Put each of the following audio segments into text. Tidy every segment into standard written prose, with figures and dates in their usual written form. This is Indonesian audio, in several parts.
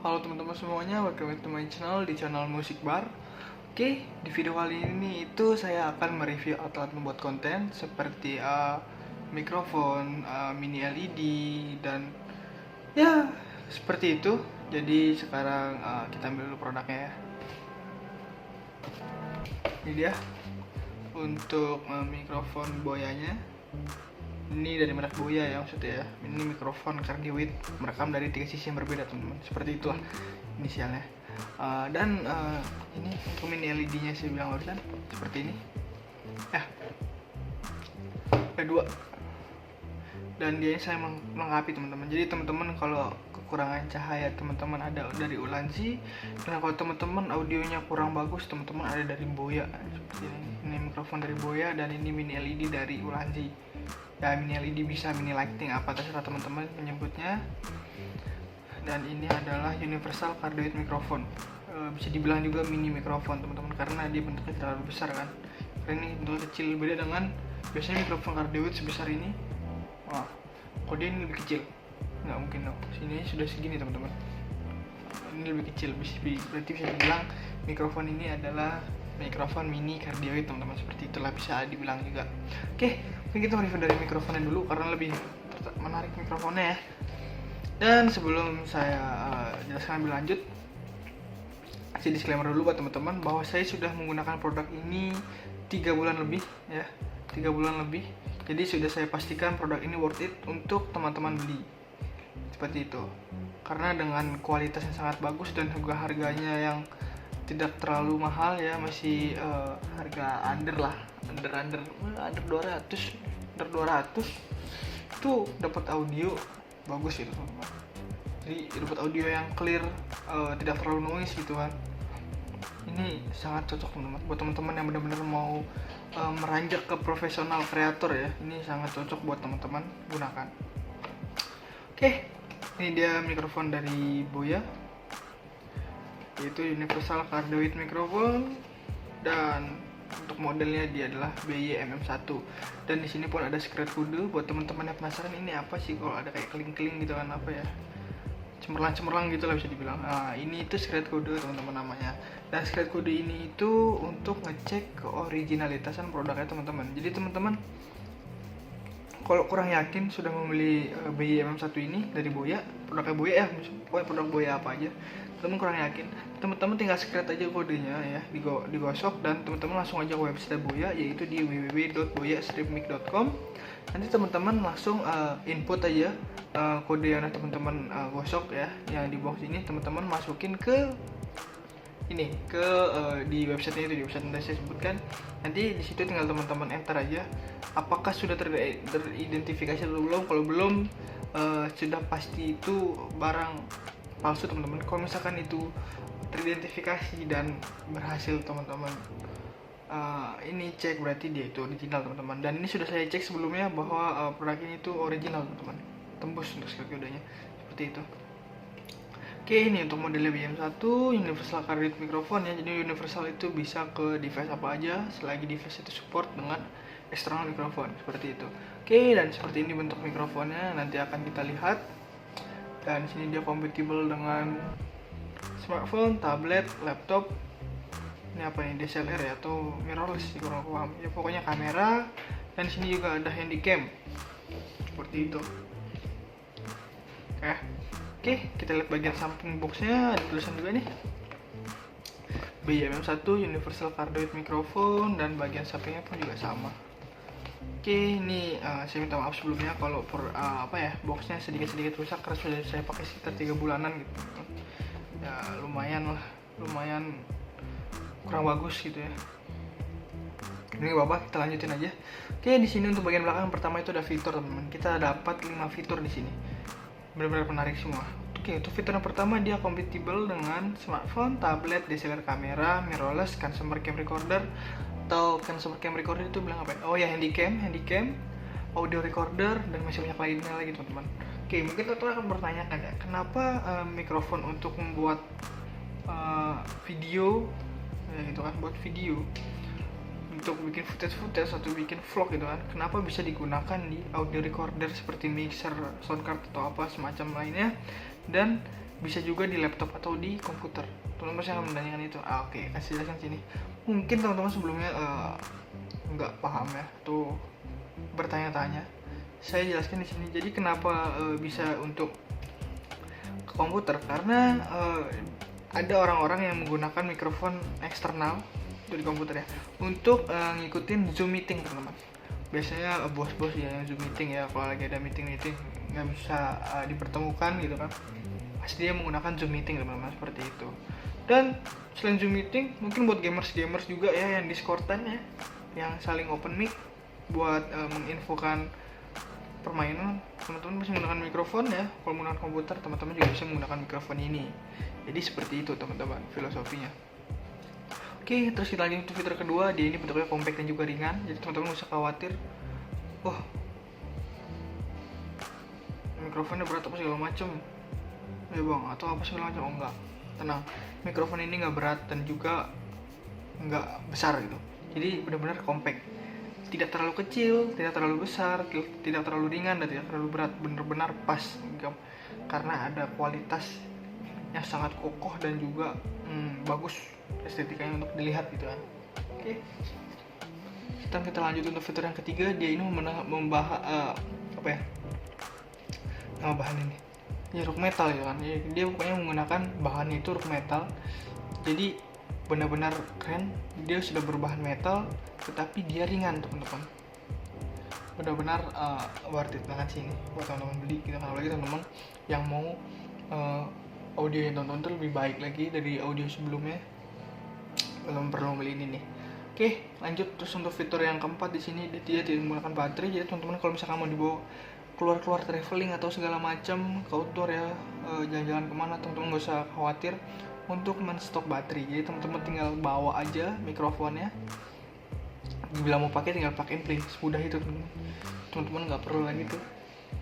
Halo teman-teman semuanya, welcome to my channel di channel Musik Bar. Oke, di video kali ini itu saya akan mereview alat membuat konten seperti mikrofon, mini LED dan ya seperti itu. Jadi sekarang kita ambil dulu produknya ya. Ini dia untuk mikrofon boyanya. Ini dari merek Boya ya maksudnya ya. Ini mikrofon cardioid merekam dari 3 sisi yang berbeda teman-teman. Seperti itulah inisialnya. Dan ini untuk mini LED-nya saya bilang barusan seperti ini. Ya, ada 2. Dan dia saya melengkapi teman-teman. Jadi teman-teman kalau kekurangan cahaya teman-teman ada dari Ulanzi. Dan kalau teman-teman audionya kurang bagus teman-teman ada dari Boya. Seperti ini. Ini mikrofon dari Boya dan ini mini LED dari Ulanzi. Ya, mini LED bisa mini lighting apa terserah teman-teman menyebutnya. Dan ini adalah universal cardioid microphone, bisa dibilang juga mini mikrofon teman-teman karena dia bentuknya terlalu besar kan. Karena ini bentuknya kecil, beda dengan biasanya mikrofon cardioid sebesar ini. Wah, kok dia ini lebih kecil? Nggak mungkin dong, sini sudah segini teman-teman. Ini lebih kecil, berarti bisa dibilang mikrofon ini adalah mikrofon mini cardioid teman-teman, seperti itulah bisa dibilang juga. Oke, mungkin kita review dari mikrofonnya dulu karena lebih menarik mikrofonnya ya. Dan sebelum saya jelaskan lebih lanjut, kasih disclaimer dulu buat teman-teman bahwa saya sudah menggunakan produk ini 3 bulan lebih ya, 3 bulan lebih. Jadi sudah saya pastikan produk ini worth it untuk teman-teman beli. Seperti itu. Karena dengan kualitas yang sangat bagus dan harganya yang tidak terlalu mahal ya, masih harga under 200 itu dapat audio bagus gitu teman-teman. Jadi dapat audio yang clear, tidak terlalu noise gitu kan. Ini sangat cocok teman-teman buat teman-teman yang benar-benar mau meranjak ke profesional kreator ya. Ini sangat cocok buat teman-teman gunakan. Oke, ini dia mikrofon dari Boya, yaitu universal cardioid microphone, dan untuk modelnya dia adalah BY-MM1. Dan di sini pun ada secret code buat teman-teman yang penasaran ini apa sih, kalau ada kayak keling-keling gitu kan, apa ya, cemerlang-cemerlang gitu lah bisa dibilang. Ini itu secret code teman-teman namanya. Dan secret code ini itu untuk ngecek keoriginalitasan produknya teman-teman. Jadi teman-teman kalau kurang yakin sudah membeli BY-MM1 ini dari Boya, produknya Boya ya, pokoknya produk Boya apa aja, teman kurang yakin, teman-teman tinggal secret aja kodenya ya, digosok dan teman-teman langsung aja ke website Boya, yaitu di www.boya-mic.com. Nanti teman-teman langsung input aja kode yang teman-teman gosok ya, yang di box ini teman-teman masukin ke ini di websitenya, itu di website yang saya sebutkan. Nanti di situ tinggal teman-teman enter aja apakah sudah teridentifikasi atau belum. Kalau belum sudah pasti itu barang palsu teman-teman. Kalau misalkan itu teridentifikasi dan berhasil teman-teman ini cek, berarti dia itu original teman-teman. Dan ini sudah saya cek sebelumnya bahwa produk ini itu original teman-teman, tembus untuk skill kodenya seperti itu. Oke, ini untuk modelnya BM1 universal cardioid microphone ya. Jadi universal itu bisa ke device apa aja selagi device itu support dengan external microphone seperti itu. Oke, dan seperti ini bentuk mikrofonnya, nanti akan kita lihat. Dan sini dia compatible dengan smartphone, tablet, laptop. Ini apa ini, DSLR ya atau mirrorless kurang paham. Ya pokoknya kamera. Dan sini juga ada handycam seperti itu. Oke, kita lihat bagian samping boxnya, ada tulisan juga nih BY-MM1 universal cardioid microphone, dan bagian sampingnya pun juga sama. Oke, ini saya minta maaf sebelumnya kalau boxnya sedikit-sedikit rusak karena sudah saya pakai sekitar 3 bulanan gitu. Ya lumayan kurang bagus gitu ya. Ini bapak, kita lanjutin aja. Oke, di sini untuk bagian belakang pertama itu ada fitur teman-teman. Kita dapat 5 fitur di sini. Benar-benar menarik semua. Oke, untuk fitur yang pertama dia compatible dengan smartphone, tablet, DSLR kamera, mirrorless, consumer cam recorder, atau consumer cam recorder itu bilang apa ya? Oh ya, handycam, audio recorder, dan masih banyak lainnya lagi teman-teman. Oke, mungkin teman-teman akan bertanya kan ya, kenapa mikrofon untuk membuat video ya gitu kan, buat video, untuk bikin footage atau bikin vlog gitu kan, kenapa bisa digunakan di audio recorder seperti mixer, sound card atau apa semacam lainnya, dan bisa juga di laptop atau di komputer. Teman-teman saya akan menanyakan itu. Oke, kasih jelaskan sini. Mungkin teman-teman sebelumnya nggak paham ya, tuh bertanya-tanya. Saya jelaskan di sini. Jadi kenapa bisa untuk ke komputer? Karena ada orang-orang yang menggunakan mikrofon eksternal di komputer ya untuk ngikutin Zoom meeting, teman-teman. Biasanya bos-bos ya yang Zoom meeting ya, kalau lagi ada meeting nggak bisa dipertemukan gitu kan, pasti dia menggunakan Zoom meeting, teman-teman, seperti itu. Dan selain Zoom meeting, mungkin buat gamers juga ya yang Discordan ya, yang saling open mic buat menginfokan permainan, teman-teman bisa menggunakan mikrofon ya. Kalau menggunakan komputer, teman-teman juga bisa menggunakan mikrofon ini. Jadi seperti itu, teman-teman, filosofinya. Oke, terus kita lanjut untuk fitur kedua. Dia ini bentuknya compact dan juga ringan, jadi teman-teman nggak usah khawatir, mikrofonnya berat apa segala macem ya bang, atau apa segala macam. Enggak, tenang, mikrofon ini nggak berat dan juga nggak besar gitu. Jadi benar-benar compact, tidak terlalu kecil, tidak terlalu besar, tidak terlalu ringan, dan tidak terlalu berat. Benar-benar pas, karena ada kualitas yang sangat kokoh dan juga bagus estetikanya untuk dilihat gitu kan. Oke. Kita lanjut untuk fitur yang ketiga. Dia ini membahas nama bahan ini ya, rock metal gitu kan. Dia pokoknya menggunakan bahannya itu rock metal, jadi benar-benar keren. Dia sudah berbahan metal tetapi dia ringan, teman-teman. Benar-benar worth it banget sih ini buat teman-teman beli gitu kan. Apalagi teman-teman yang mau audio yang tonton itu lebih baik lagi dari audio sebelumnya, belum perlu beli ini nih. Oke, lanjut terus untuk fitur yang keempat di sini, dia tidak menggunakan baterai. Jadi teman-teman kalau misalkan mau dibawa keluar traveling atau segala macam ke outdoor ya, jalan-jalan kemana, teman-teman nggak usah khawatir untuk menstok baterai. Jadi teman-teman tinggal bawa aja mikrofonnya, bila mau pakai tinggal pakai play, semudah itu teman-teman. Nggak perlu lagi tuh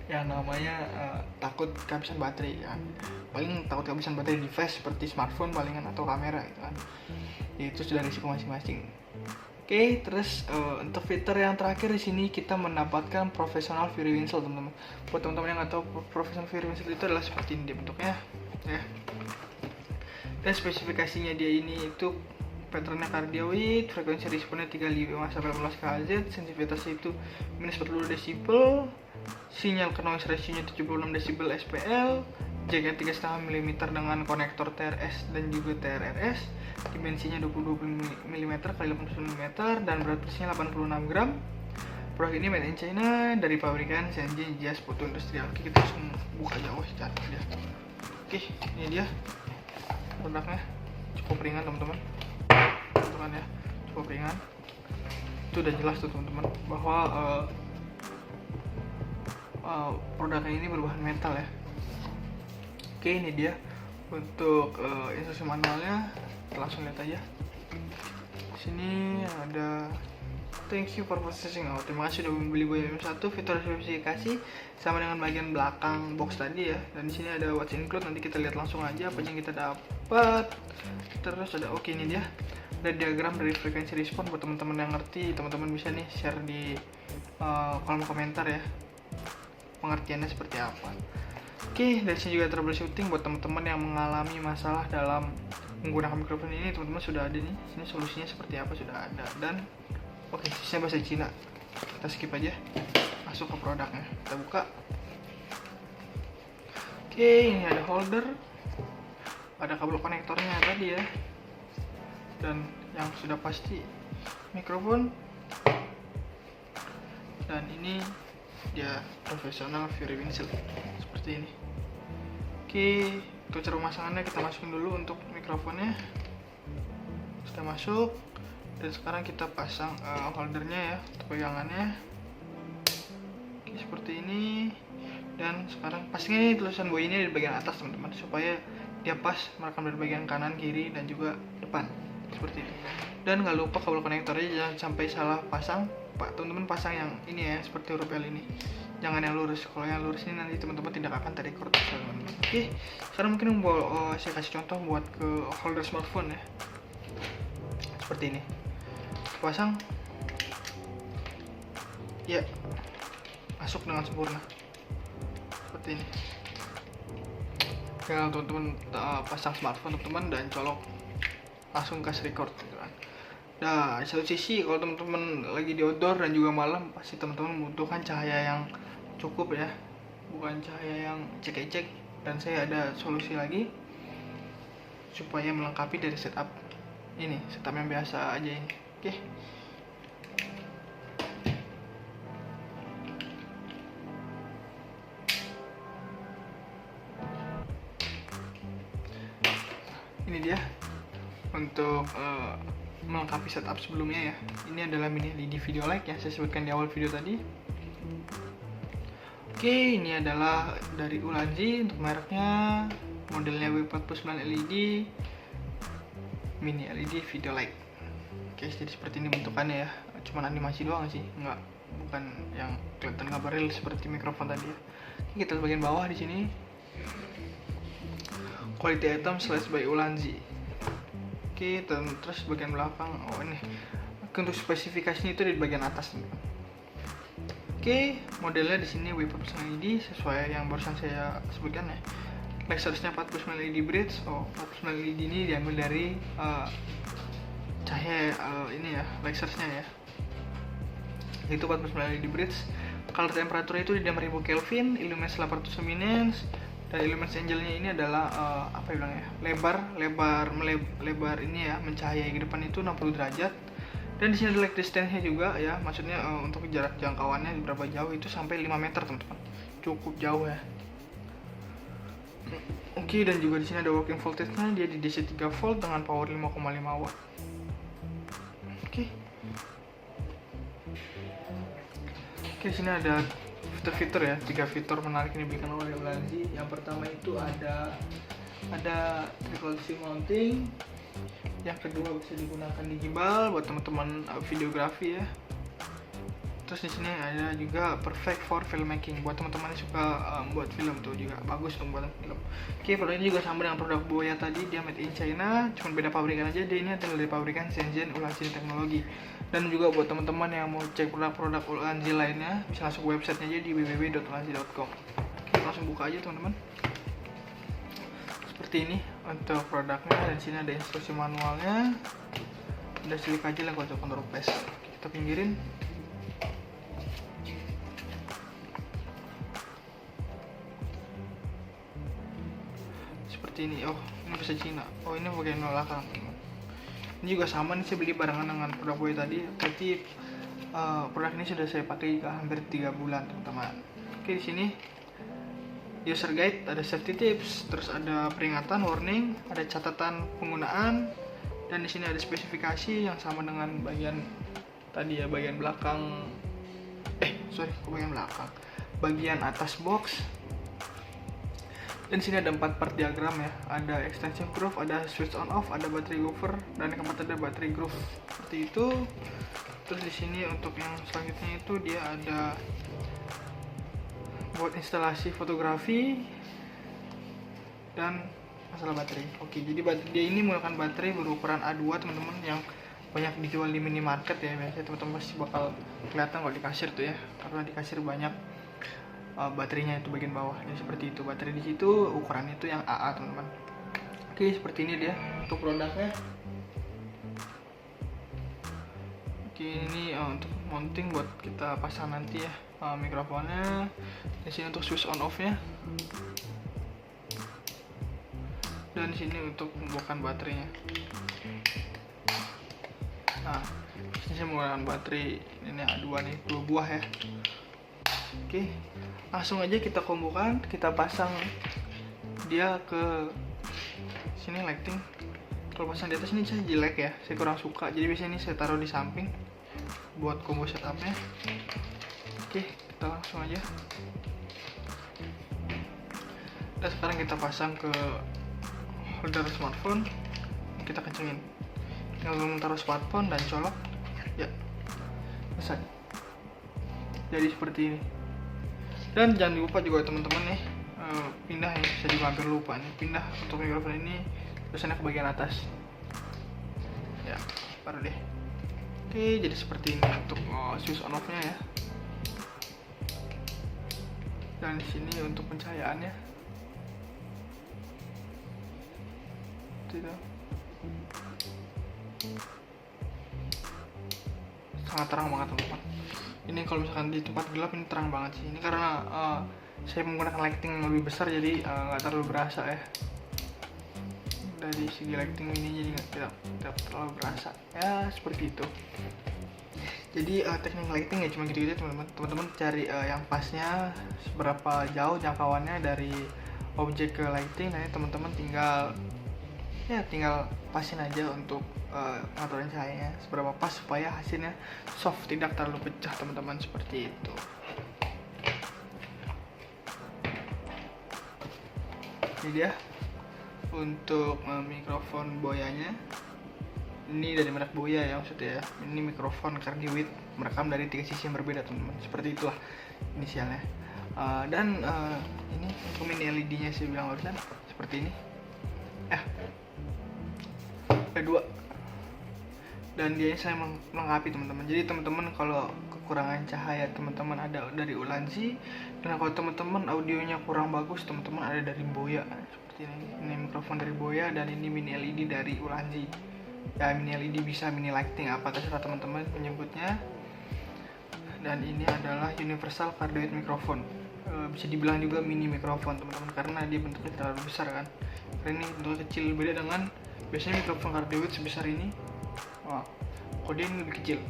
yang namanya takut kehabisan baterai kan. Paling takut kehabisan baterai device seperti smartphone palingan atau kamera gitu kan. Itu sudah risiko masing-masing. Oke, terus untuk fitur yang terakhir di sini kita mendapatkan professional Fury Whistle, teman-teman. Buat teman-teman yang nggak tahu, professional Fury Whistle itu adalah seperti ini dia bentuknya ya. Dan spesifikasinya dia ini itu patternnya cardioid, frekuensi responnya 35 sampai 18 Hz, sensitivitasnya itu minus 40 desibel, sinyal ke noise ratio-nya 76 desibel SPL, jaga 3,5 mm dengan konektor TRS dan juga TRRS, dimensinya 22 mm x 89 mm dan berat bersihnya 86 gram. Produk ini made in China dari pabrikan Shenzhen Jias Foto Industrial. Oke, kita langsung buka jauh cari dia. Oke, ini dia produknya, cukup ringan teman-teman ya, cukup ringan. Itu udah jelas tuh teman-teman bahwa produknya ini berbahan metal ya. Oke, ini dia untuk instruksi manualnya. Kita langsung lihat aja. Di sini ada thank you for processing. Terima kasih sudah membeli Boya M1. Fitur spesifikasi sama dengan bagian belakang box tadi ya. Dan di sini ada what's include. Nanti kita lihat langsung aja apa yang kita dapat. Terus ada ini dia. Ada diagram dari frekuensi respon buat teman-teman yang ngerti. Teman-teman bisa nih share di kolom komentar ya, pengertiannya seperti apa. Oke, dari sini juga troubleshooting buat teman-teman yang mengalami masalah dalam menggunakan mikrofon ini. Teman-teman sudah ada nih, sini solusinya seperti apa sudah ada. Dan oke, sisanya bahasa Cina, kita skip aja, masuk ke produknya, kita buka. Oke, ini ada holder, ada kabel konektornya tadi ya, dan yang sudah pasti mikrofon. Dan ini dia profesional Fury Whistle seperti ini. Oke, untuk cara pemasangannya kita masukin dulu untuk mikrofonnya. Sudah masuk. Dan sekarang kita pasang holdernya ya, untuk pegangannya. Oke, seperti ini. Dan sekarang pastinya ini tulisan Boya ini di bagian atas teman-teman, supaya dia pas merekam dari bagian kanan, kiri, dan juga depan seperti ini. Dan nggak lupa kabel konektornya jangan sampai salah pasang. Pak, teman-teman pasang yang ini ya, seperti huruf L ini, jangan yang lurus. Kalau yang lurus ini nanti teman-teman tidak akan terrecord, teman-teman. Oke, sekarang mungkin saya kasih contoh buat ke holder smartphone ya, seperti ini. Pasang ya, masuk dengan sempurna seperti ini. tinggal teman-teman pasang smartphone teman-teman dan colok langsung kasih record gitu kan. Nah, di satu sisi kalau teman-teman lagi di outdoor dan juga malam, pasti teman-teman membutuhkan cahaya yang cukup ya, bukan cahaya yang cek-cek. Dan saya ada solusi lagi supaya melengkapi dari setup yang biasa aja ini. Oke. Ini dia untuk melengkapi setup sebelumnya ya. Ini adalah mini LED video light yang saya sebutkan di awal video tadi. Oke, ini adalah dari Ulanzi untuk mereknya, modelnya W49 LED mini LED video light. Oke, jadi seperti ini bentukannya ya. Cuman animasi doang sih, bukan yang kelihatan gambar real seperti mikrofon tadi ya. Oke, kita bagian bawah di sini. Quality item slash by Ulanzi. Oke, terus bagian belakang. Ini untuk spesifikasinya itu di bagian atas nih. Oke, modelnya di sini W49 LED sesuai yang barusan saya sebutkan ya. Light source-nya 49 LED bridge. 49 LED ini diambil dari cahaya ini ya, light source-nya ya. Itu 49 LED bridge. Color temperature itu di 6000 Kelvin, illumines 800 luminance. Dan Illumines Angle-nya ini adalah lebar ini ya, mencahayai ke depan itu 60 derajat. Dan di sini ada light distance-nya juga ya, maksudnya untuk jarak jangkauannya berapa jauh itu sampai 5 meter teman-teman. Cukup jauh ya. Oke, dan juga di sini ada working voltage-nya, dia di DC 3 volt dengan power 5,5 watt. Oke. Oke, di sini ada fitur-fitur ya, 3 fitur menarik ini diberikan oleh Ulanzi. Yang pertama itu ada triple C mounting. Yang kedua bisa digunakan di gimbal buat teman-teman videografi ya. Terus di sini ada juga perfect for filmmaking buat teman-teman yang suka buat film tuh, juga bagus untuk buat film. Oke, produk ini juga sama dengan produk Boya tadi, dia made in China, cuma beda pabrikan aja. Dia ini adalah dari pabrikan Shenzhen Ulanzi Teknologi. Dan juga buat teman-teman yang mau cek produk-produk Ulanzi lainnya, bisa masuk websitenya aja di www.ulanzi.com. Oke, langsung buka aja teman-teman. Seperti ini untuk produknya, dan sini ada instruksi manualnya. Udah silik aja lah kalau Ctrl paste. Kita pinggirin. Seperti ini. Ini bahasa Cina. Ini bagian belakang. Ini juga sama nih, saya beli barengan dengan produk Boy tadi. Berarti produk ini sudah saya pakai hampir 3 bulan teman-teman. Oke, di sini user guide, ada safety tips, terus ada peringatan warning, ada catatan penggunaan, dan di sini ada spesifikasi yang sama dengan bagian tadi ya, bagian belakang. Bagian atas box. Dan sini ada 4 part diagram ya, ada extension groove, ada switch on off, ada battery cover, dan yang keempat ada battery groove. Seperti itu. Terus di sini untuk yang selanjutnya itu dia ada buat instalasi fotografi dan masalah baterai. Oke, jadi dia ini menggunakan baterai berukuran A2 teman-teman, yang banyak dijual di minimarket ya. Biasanya teman-teman pasti bakal kelihatan kalau di kasir tuh ya, karena di kasir banyak baterainya itu bagian bawah. Jadi seperti itu, baterai di situ ukuran itu yang AA teman-teman. Oke, seperti ini dia untuk produknya. Oke, ini untuk mounting buat kita pasang nanti ya, mikrofonnya. Di sini untuk switch on off nya. Dan di sini untuk membukakan baterainya. Nah, ini saya menggunakan baterai ini A2 nih, 2 buah ya. Oke, langsung aja kita kombokan, kita pasang dia ke sini lighting. Kalau pasang di atas ini saya jelek ya, saya kurang suka, jadi biasanya ini saya taruh di samping buat combo setupnya. Oke, kita langsung aja. Dan sekarang kita pasang ke holder smartphone, kita kencengin. Tinggal taruh smartphone dan colok, ya selesai. Jadi seperti ini. Dan jangan lupa juga teman-teman nih, pindah ya, saya juga hampir lupa nih, pindah untuk mikrofon ini tulisannya ke bagian atas ya, baru deh. Oke, jadi seperti ini untuk switch on off nya ya. Dan di sini untuk pencahayaannya. seperti itu. Sangat terang banget teman-teman. Ini kalau misalkan di tempat gelap ini terang banget sih. Ini karena saya menggunakan lighting yang lebih besar, jadi nggak terlalu berasa ya. Dari segi lighting ini jadi tidak terlalu berasa ya, seperti itu. Jadi teknik lighting ya cuma gitu-gitu teman-teman. Teman-teman cari yang pasnya seberapa jauh jangkauannya dari objek ke lighting. Nah teman-teman tinggal pasin aja untuk pengaturan cahayanya seberapa pas supaya hasilnya soft, tidak terlalu pecah teman-teman, seperti itu. Ini dia untuk mikrofon boyanya. Ini dari merek Boya ya maksudnya ya. Ini mikrofon Cardioid merekam dari 3 sisi yang berbeda teman-teman. Seperti itulah inisialnya. Dan ini untuk mini LED-nya saya bilang barusan seperti ini. Kedua. Dan dia saya melengkapi teman-teman. Jadi teman-teman kalau kekurangan cahaya teman-teman ada dari Ulanzi, dan kalau teman-teman audionya kurang bagus teman-teman ada dari Boya. Seperti ini mikrofon dari Boya, dan ini mini LED dari Ulanzi. Ya mini LED bisa mini lighting apa terserah teman-teman menyebutnya. Dan ini adalah universal cardioid microphone, bisa dibilang juga mini mikrofon teman-teman karena dia bentuknya terlalu besar kan. Karena ini bentuknya kecil, beda dengan biasanya mikrofon cardioid sebesar ini. Wah, kode ini lebih kecil,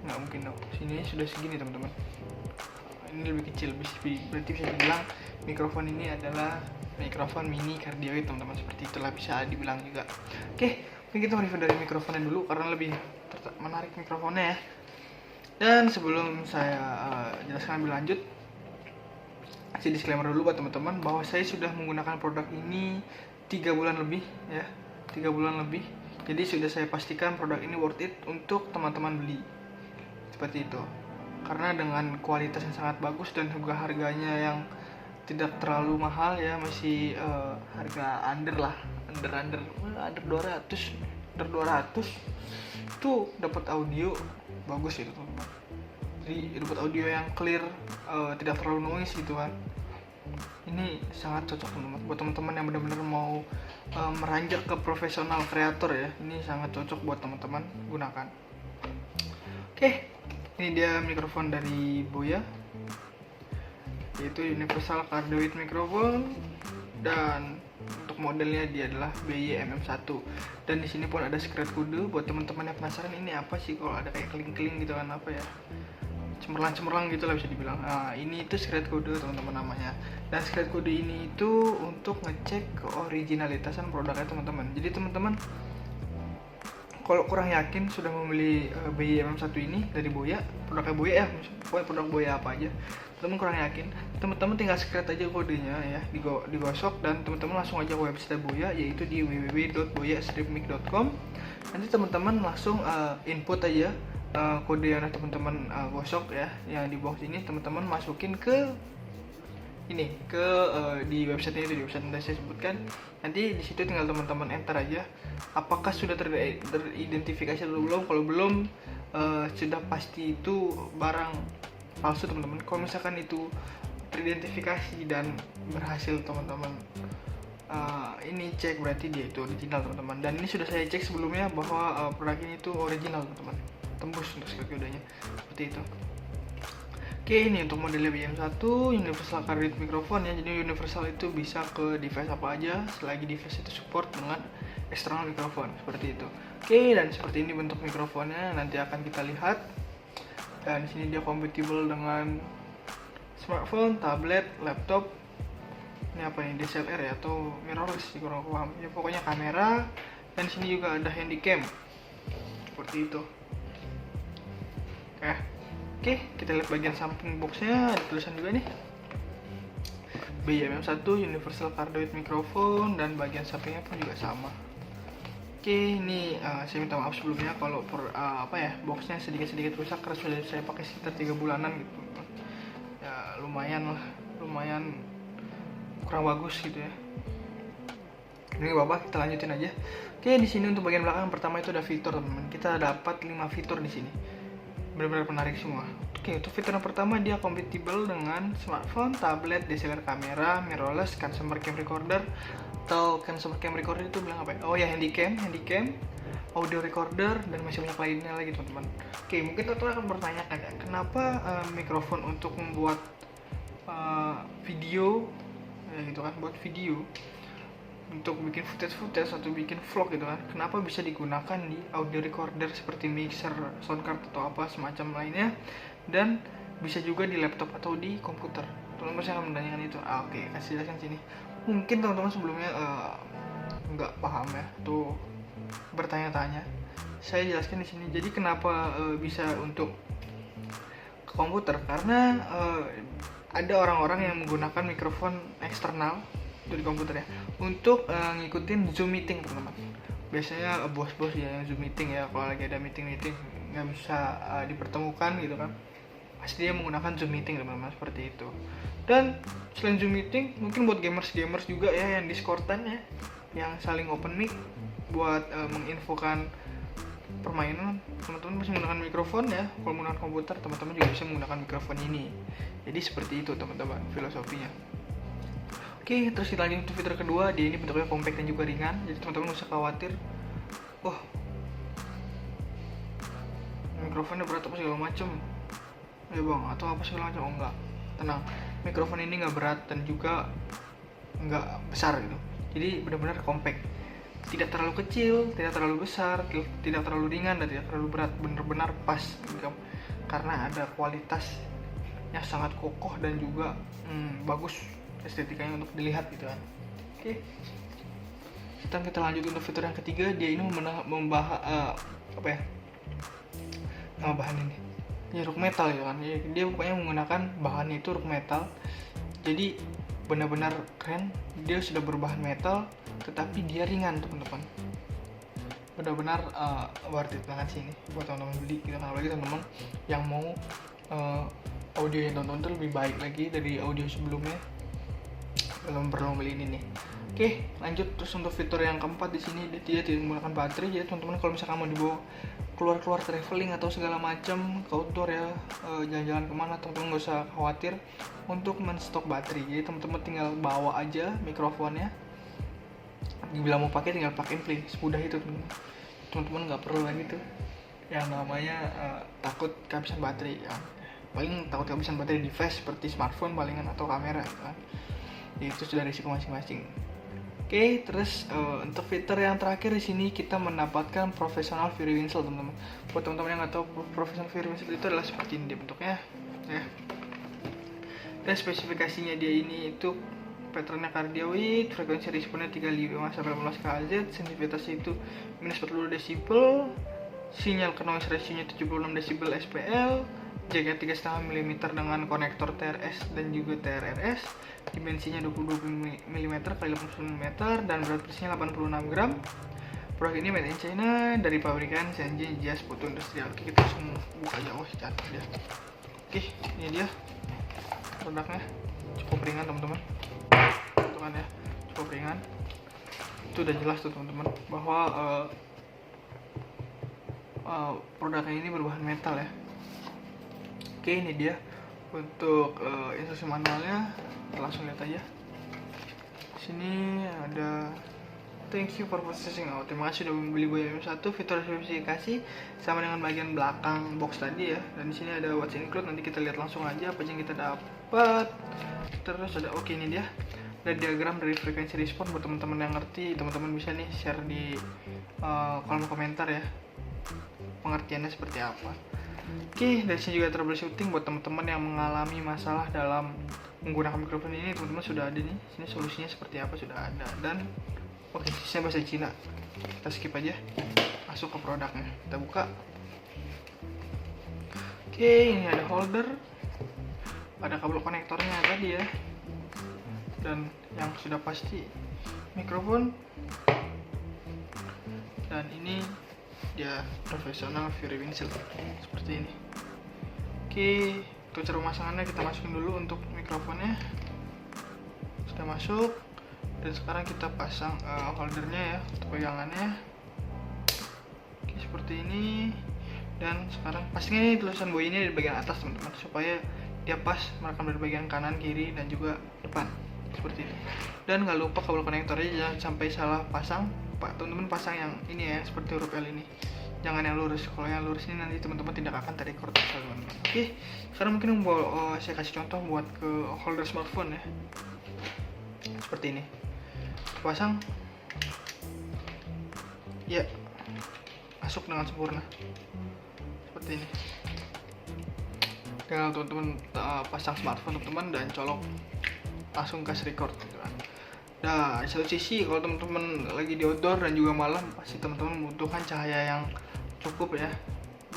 nggak mungkin dong. Sini sudah segini teman-teman, ini lebih kecil, berarti bisa dibilang mikrofon ini adalah mikrofon mini cardioid teman-teman. Seperti itulah bisa dibilang juga. Oke, mungkin kita review dari mikrofonnya dulu karena lebih menarik mikrofonnya ya. Dan sebelum saya jelaskan lebih lanjut, kasih disclaimer dulu buat teman-teman bahwa saya sudah menggunakan produk ini 3 bulan lebih ya, 3 bulan lebih. Jadi sudah saya pastikan produk ini worth it untuk teman-teman beli, seperti itu. Karena dengan kualitas yang sangat bagus dan juga harganya yang tidak terlalu mahal ya, masih harga under 200 itu dapat audio bagus gitu teman-teman. Jadi dapat audio yang clear, tidak terlalu noise gitu kan. Ini sangat cocok teman-teman buat teman-teman yang benar-benar mau meranjak ke profesional kreator ya. Ini sangat cocok buat teman-teman gunakan. Oke, ini dia mikrofon dari Boya, yaitu universal cardioid microphone, dan untuk modelnya dia adalah BY-MM1. Dan di sini pun ada secret code buat teman-teman yang penasaran ini apa sih, kalau ada kayak keling-keling gitu kan, apa ya, cemerlang gitu lah bisa dibilang. Nah, ini itu secret code teman-teman namanya. Dan secret code ini itu untuk ngecek keoriginalitasan produknya teman-teman. Jadi teman-teman kalau kurang yakin sudah membeli BY-MM1 ini dari Boya, produknya Boya ya, buat produk Boya apa aja, teman kurang yakin, teman-teman tinggal secret aja kodenya ya, digosok, dan teman-teman langsung aja ke website Boya, yaitu di www.boya-mic.com. Nanti teman-teman langsung input aja kode yang teman-teman gosok ya, yang di box ini teman-teman masukin ke ini di website ini, di website yang saya sebutkan. Nanti di situ tinggal teman-teman enter aja apakah sudah teridentifikasi atau belum. Kalau belum, sudah pasti itu barang palsu teman-teman. Kalau misalkan itu teridentifikasi dan berhasil teman-teman ini cek, berarti dia itu original teman-teman. Dan ini sudah saya cek sebelumnya bahwa produk ini itu original teman-teman, tembus untuk secret code-nya seperti itu. Oke, ini untuk modelnya BM1 universal cardioid microphone ya. Jadi universal itu bisa ke device apa aja selagi device itu support dengan external microphone, seperti itu. Oke, dan seperti ini bentuk mikrofonnya, nanti akan kita lihat. Dan sini dia compatible dengan smartphone, tablet, laptop. Ini apa ini, DSLR ya atau mirrorless kurang paham. Ya pokoknya kamera. Dan sini juga ada handycam. Seperti itu. Oke, kita lihat bagian samping boxnya, ada tulisan juga nih BY-MM1 universal cardioid microphone, dan bagian sampingnya pun juga sama. Oke, ini saya minta maaf sebelumnya kalau boxnya sedikit rusak karena sudah saya pakai sekitar 3 bulanan gitu ya, lumayan kurang bagus gitu ya. Ini bapak, kita lanjutin aja. Oke, di sini untuk bagian belakang pertama itu ada fitur teman-teman. Kita dapat 5 fitur di sini, benar-benar menarik semua. Oke, untuk fitur yang pertama dia compatible dengan smartphone, tablet, DSLR kamera, mirrorless, consumer cam recorder, atau cam recorder itu bilang apa ya? Oh ya, handycam, audio recorder, dan masih banyak lainnya lagi teman-teman. Oke, mungkin teman-teman akan bertanya kan, kenapa mikrofon untuk membuat video ya gitu kan, buat video untuk bikin footage atau bikin vlog gitu kan, kenapa bisa digunakan di audio recorder seperti mixer, sound card atau apa semacam lainnya, dan bisa juga di laptop atau di komputer. Teman-teman saya akan menanyakan itu. Oke, kasih jelaskan sini. Mungkin teman-teman sebelumnya nggak paham ya, atau bertanya-tanya. Saya jelaskan di sini. Jadi kenapa bisa untuk ke komputer? Karena ada orang-orang yang menggunakan mikrofon eksternal di komputer ya untuk ngikutin Zoom meeting teman-teman. Biasanya bos-bos ya yang Zoom meeting ya, kalau lagi ada meeting nggak bisa dipertemukan gitu kan, pasti dia menggunakan Zoom meeting teman-teman, seperti itu. Dan selain Zoom meeting, mungkin buat gamers juga ya yang Discordan ya, yang saling open mic buat menginfokan permainan, teman-teman bisa menggunakan mikrofon ya. Kalau menggunakan komputer, teman-teman juga bisa menggunakan mikrofon ini. Jadi seperti itu teman-teman filosofinya. Oke, terus kita lanjut ke fitur kedua. Dia ini bentuknya compact dan juga ringan, jadi teman-teman gak usah khawatir, wah mikrofonnya berat apa segala macem ya bang, atau apa segala macam. Oh enggak, tenang, mikrofon ini nggak berat dan juga nggak besar gitu. Jadi benar-benar compact, tidak terlalu kecil, tidak terlalu besar, tidak terlalu ringan, dan tidak terlalu berat, benar-benar pas gitu. Karena ada kualitasnya sangat kokoh dan juga bagus estetikanya untuk dilihat gitu kan. Oke. Sekarang kita lanjut untuk fitur yang ketiga. Dia ini membahas apa ya? Nama bahan ini. Ya ruk metal gitu kan. Dia pokoknya menggunakan bahannya itu ruk metal. Jadi benar-benar keren. Dia sudah berbahan metal tetapi dia ringan teman-teman. Benar-benar worth it banget sih ini buat teman-teman beli gitu kan. Apalagi teman-teman yang mau audio yang tonton itu lebih baik lagi dari audio sebelumnya, belum perlu beli ini nih. Oke, lanjut terus untuk fitur yang keempat di sini, dia tidak menggunakan baterai. Jadi teman-teman kalau misalkan mau dibawa keluar traveling atau segala macam ke outdoor ya, jalan-jalan kemana, teman-teman nggak usah khawatir untuk menstok baterai. Jadi teman-teman tinggal bawa aja mikrofonnya, dibilang mau pakai tinggal pakai play, semudah itu teman-teman. Nggak perlu lagi tuh yang namanya takut kehabisan baterai ya. Paling takut kehabisan baterai device seperti smartphone palingan atau kamera gitu kan. Itu sudah risiko masing-masing. Oke, terus untuk fitur yang terakhir di sini kita mendapatkan professional Fury Whistle teman-teman. Buat teman-teman yang nggak tahu, professional Fury Whistle itu adalah seperti ini bentuknya ya. Dan spesifikasinya dia ini itu patternnya cardioid, frekuensi responnya 35 sampai 18 Kz, sensitivitasnya itu minus 42 desibel, sinyal ke noise ratio-nya 76 desibel SPL, jaga 3,5 mm dengan konektor TRS dan juga TRRS, dimensinya 22 mm x 89 mm dan berat bersihnya 86 gram. Produk ini made in China dari pabrikan Shenzhen Jias Putu Industrial. Oke, kita langsung buka aja. Oh, cantik dia. Oke, ini dia produknya. Cukup ringan teman-teman. Tuh kan ya, cukup ringan. Itu udah jelas tuh teman-teman bahwa produknya ini berbahan metal ya. Oke, ini dia untuk instruksi manualnya. Kita langsung lihat aja. Sini ada thank you for processing. Terima kasih sudah membeli Boya M1. Fitur spesifikasi sama dengan bagian belakang box tadi ya. Dan di sini ada what's include. Nanti kita lihat langsung aja apa yang kita dapat. Terus ada ini dia. Ada diagram dari frekuensi respon buat teman-teman yang ngerti. Teman-teman bisa nih share di kolom komentar ya. Pengertiannya seperti apa. Oke, dari sini juga troubleshooting buat teman-teman yang mengalami masalah dalam menggunakan mikrofon ini. Teman-teman sudah ada nih, sini solusinya seperti apa sudah ada. Dan oke, sisanya bahasa Cina. Kita skip aja, masuk ke produknya. Kita buka. Oke, ini ada holder, ada kabel konektornya tadi ya, dan yang sudah pasti mikrofon. Dan ini dia profesional Fury Whistle seperti ini. Oke, untuk cara pemasangannya kita masukin dulu untuk mikrofonnya. Sudah masuk. Dan sekarang kita pasang holdernya ya, untuk pegangannya. Oke, seperti ini. Dan sekarang pastinya ini tulisan Boya ini di bagian atas teman-teman, supaya dia pas merekam dari bagian kanan, kiri, dan juga depan. seperti ini. Dan nggak lupa kabel konektornya jangan sampai salah pasang, Pak teman-teman, pasang yang ini ya, seperti huruf L ini, jangan yang lurus. Kalau yang lurus ini nanti teman-teman tidak akan terrecord, teman-teman. Oke, sekarang mungkin saya kasih contoh buat ke holder smartphone ya, seperti ini. Pasang, ya, masuk dengan sempurna seperti ini. Tinggal teman-teman pasang smartphone teman-teman dan colok, langsung kasih record gitu kan. Nah, di satu sisi kalau teman-teman lagi di outdoor dan juga malam, pasti teman-teman membutuhkan cahaya yang cukup ya,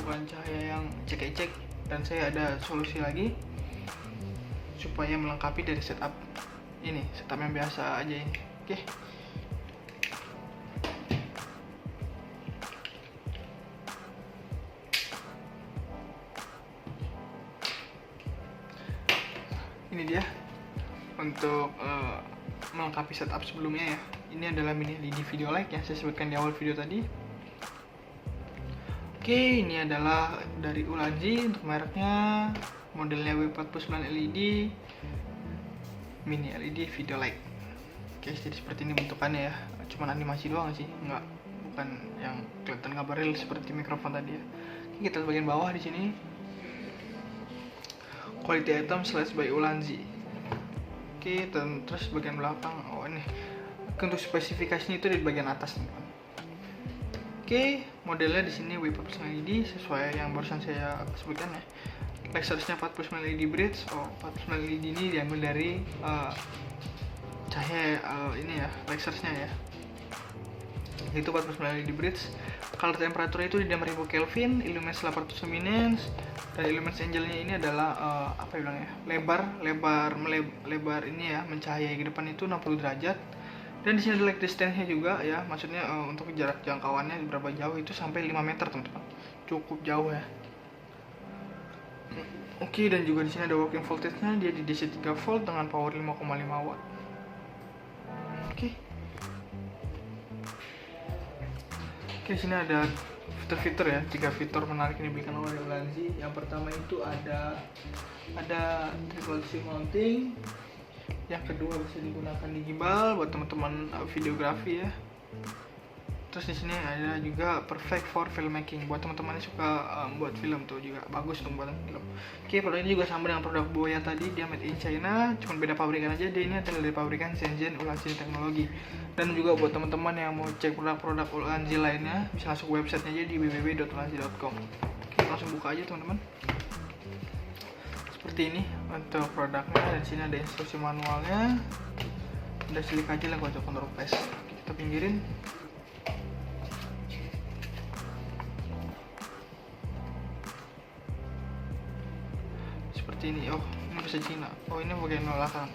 bukan cahaya yang cek-cek. Dan saya ada solusi lagi supaya melengkapi dari setup ini, setup yang biasa aja ini. Oke. Ini dia untuk melengkapi setup sebelumnya ya. Ini adalah mini LED video light yang saya sebutkan di awal video tadi. Oke, ini adalah dari Ulanzi untuk mereknya, modelnya W49 LED mini LED video light. Oke, jadi seperti ini bentukannya ya. Cuman animasi doang sih, bukan yang kelihatan gambar real seperti mikrofon tadi ya. Oke, kita lihat bagian bawah di sini. Quality item slash by Ulanzi. Oke, dan terus bagian belakang, ini untuk spesifikasinya itu di bagian atas, teman-teman. Oke, modelnya di sini W49 LED sesuai yang barusan saya sebutkan ya. Lexusnya 49 LED bridge. 49 LED ini diambil dari cahaya ini ya, Lexusnya ya. Itu 49 LED bridge. Color temperature itu di 6000 Kelvin, illumines 800 luminance. Dan Illumines Angelnya ini adalah apa ya bilangnya, lebar ini ya, mencahayai ke depan itu 60 derajat. Dan di sini ada light distance-nya juga ya, maksudnya untuk jarak jangkauannya berapa jauh itu sampai 5 meter teman-teman, cukup jauh ya. Oke, dan juga di sini ada working voltage-nya, dia di DC 3 volt dengan power 5,5 watt. Oke, di sini ada fitur-fitur ya, 3 fitur menarik ini diberikan oleh Ulanzi. Yang pertama itu ada triple C mounting. Yang kedua bisa digunakan di gimbal buat teman-teman videografi ya. Terus di sini ada juga perfect for filmmaking buat teman-teman yang suka buat film, tuh juga bagus untuk buat film. Oke, produk ini juga sama dengan produk Boya tadi, dia made in China, cuma beda pabrikan aja. Dia ini adalah dari pabrikan Shenzhen Ulanzi Teknologi. Dan juga buat teman-teman yang mau cek produk-produk Ulanzi lainnya, bisa masuk websitenya aja di www.ulanzi.com. Oke, langsung buka aja teman-teman. Seperti ini untuk produknya. Dan sini ada instruksi manualnya. Udah silik aja lah untuk control paste. Kita pinggirin. Seperti ini. Ini bahasa Cina. Ini bagian belakang.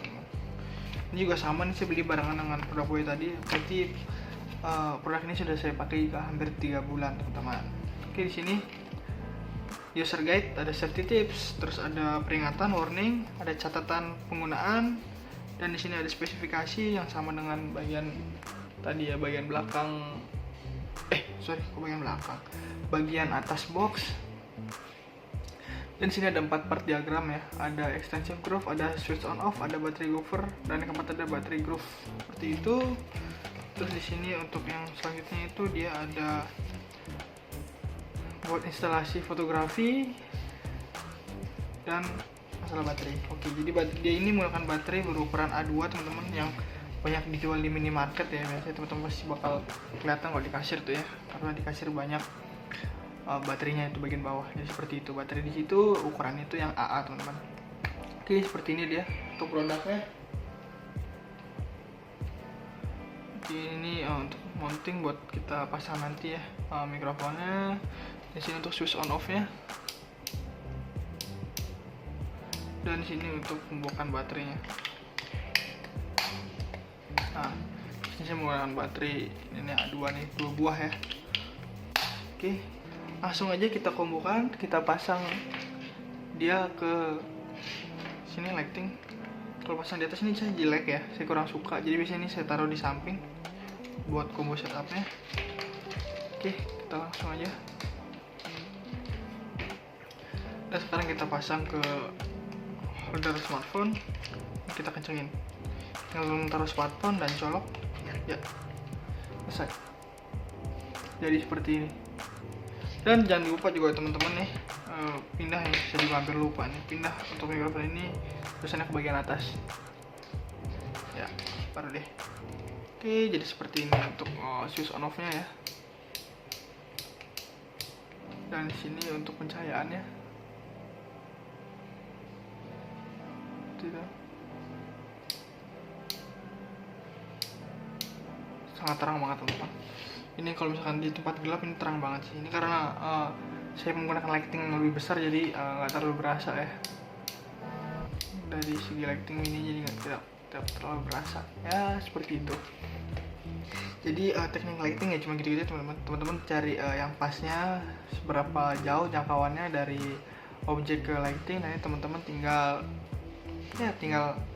Ini juga sama nih, saya beli barengan dengan produk Boy tadi. Berarti produk ini sudah saya pakai hampir 3 bulan teman-teman. Oke, di sini user guide, ada safety tips, terus ada peringatan warning, ada catatan penggunaan, dan di sini ada spesifikasi yang sama dengan bagian tadi ya, bagian belakang. Bagian atas box. Dan sini ada 4 part diagram ya, ada extension groove, ada switch on off, ada battery gover, dan yang keempat ada battery groove seperti itu. Terus di sini untuk yang selanjutnya itu dia ada buat instalasi fotografi dan masalah baterai. Oke, jadi dia ini menggunakan baterai berukuran A2 teman-teman, yang banyak dijual di minimarket ya. Biasanya teman-teman pasti bakal kelihatan kalau di kasir tuh ya, karena di kasir banyak baterainya itu bagian bawah. Jadi seperti itu, baterai di situ ukurannya itu yang AA teman-teman. Oke, seperti ini dia untuk produknya. Oke, ini untuk mounting buat kita pasang nanti ya, mikrofonnya. Di sini untuk switch on off-nya. Dan di sini untuk pembukaan baterainya. Nah, ini saya menggunakan baterai ini A2 nih, 2 buah ya. Oke, langsung aja kita kombokan, kita pasang dia ke sini lighting. Kalau pasang di atas ini saya jelek ya, saya kurang suka, jadi biasanya ini saya taruh di samping buat combo setupnya. Oke, kita langsung aja. Dan sekarang kita pasang ke holder smartphone, kita kencengin. Lalu taruh smartphone dan colok, ya selesai. Jadi seperti ini. Dan jangan lupa juga teman-teman nih, pindah ya, saya juga hampir lupa nih, pindah untuk mikrofon ini tulisannya ke bagian atas ya, baru deh. Oke, jadi seperti ini untuk switch on off nya ya. Dan di sini untuk pencahayaannya tidak, sangat terang banget teman-teman. Ini kalau misalkan di tempat gelap ini terang banget sih. Ini karena saya menggunakan lighting yang lebih besar, jadi nggak terlalu berasa ya. Dari segi lighting ini jadi tidak terlalu berasa ya, seperti itu. Jadi teknik lighting ya cuma gitu-gitu teman-teman. Teman-teman cari yang pasnya, seberapa jauh jangkauannya dari objek ke lighting. Nanti teman-teman tinggal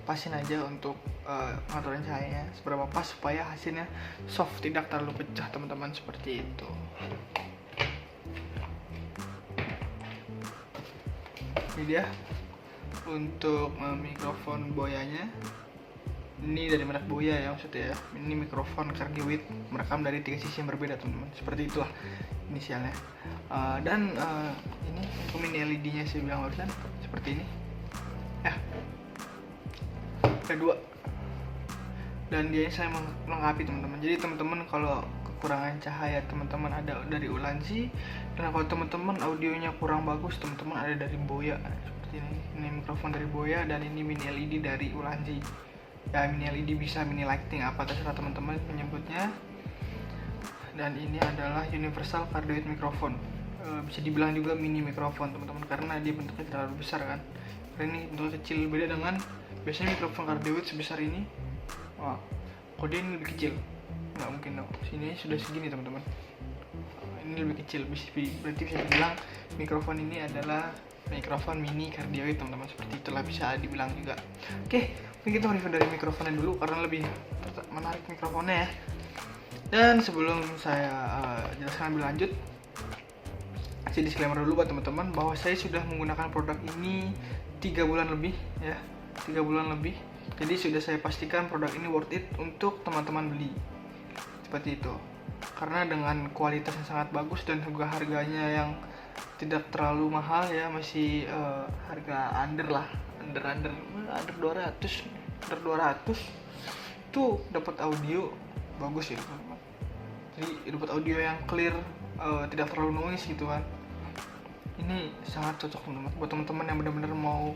pasin aja untuk pengaturan cahayanya seberapa pas supaya hasilnya soft, tidak terlalu pecah teman-teman, seperti itu. Ini dia untuk mikrofon boyanya. Ini dari merek Boya ya maksudnya ya. Ini mikrofon Cardiwit, merekam dari 3 sisi yang berbeda teman-teman. Seperti itulah inisialnya. Dan ini untuk mini LED-nya saya bilang barusan seperti ini. Ya. Ada 2. Dan dia saya melengkapi teman-teman. Jadi teman-teman kalau kekurangan cahaya teman-teman ada dari Ulanzi, dan kalau teman-teman audionya kurang bagus teman-teman ada dari Boya seperti ini. Ini mikrofon dari Boya dan ini mini LED dari Ulanzi. Ya, mini LED bisa mini lighting apa terserah teman-teman menyebutnya. Dan ini adalah universal cardioid microphone, bisa dibilang juga mini mikrofon teman-teman karena dia bentuknya terlalu besar kan. Karena ini bentuknya kecil, beda dengan biasanya mikrofon cardioid sebesar ini. Wah, kode ini lebih kecil, nggak mungkin dong. Sini sudah segini teman-teman. Ini lebih kecil, berarti bisa dibilang mikrofon ini adalah mikrofon mini cardioid teman-teman, seperti itulah bisa dibilang juga. Oke, kita review dari mikrofonnya dulu karena lebih menarik mikrofonnya ya. Dan sebelum saya jelaskan lebih lanjut, saya disclaimer dulu buat teman-teman bahwa saya sudah menggunakan produk ini 3 bulan lebih ya, 3 bulan lebih. Jadi sudah saya pastikan produk ini worth it untuk teman-teman beli, seperti itu. Karena dengan kualitas yang sangat bagus dan juga harganya yang tidak terlalu mahal ya, masih harga under 200 itu dapat audio bagus ya teman-teman. Jadi dapat audio yang clear, tidak terlalu noise gitu kan. Ini sangat cocok teman-teman buat teman-teman yang benar-benar mau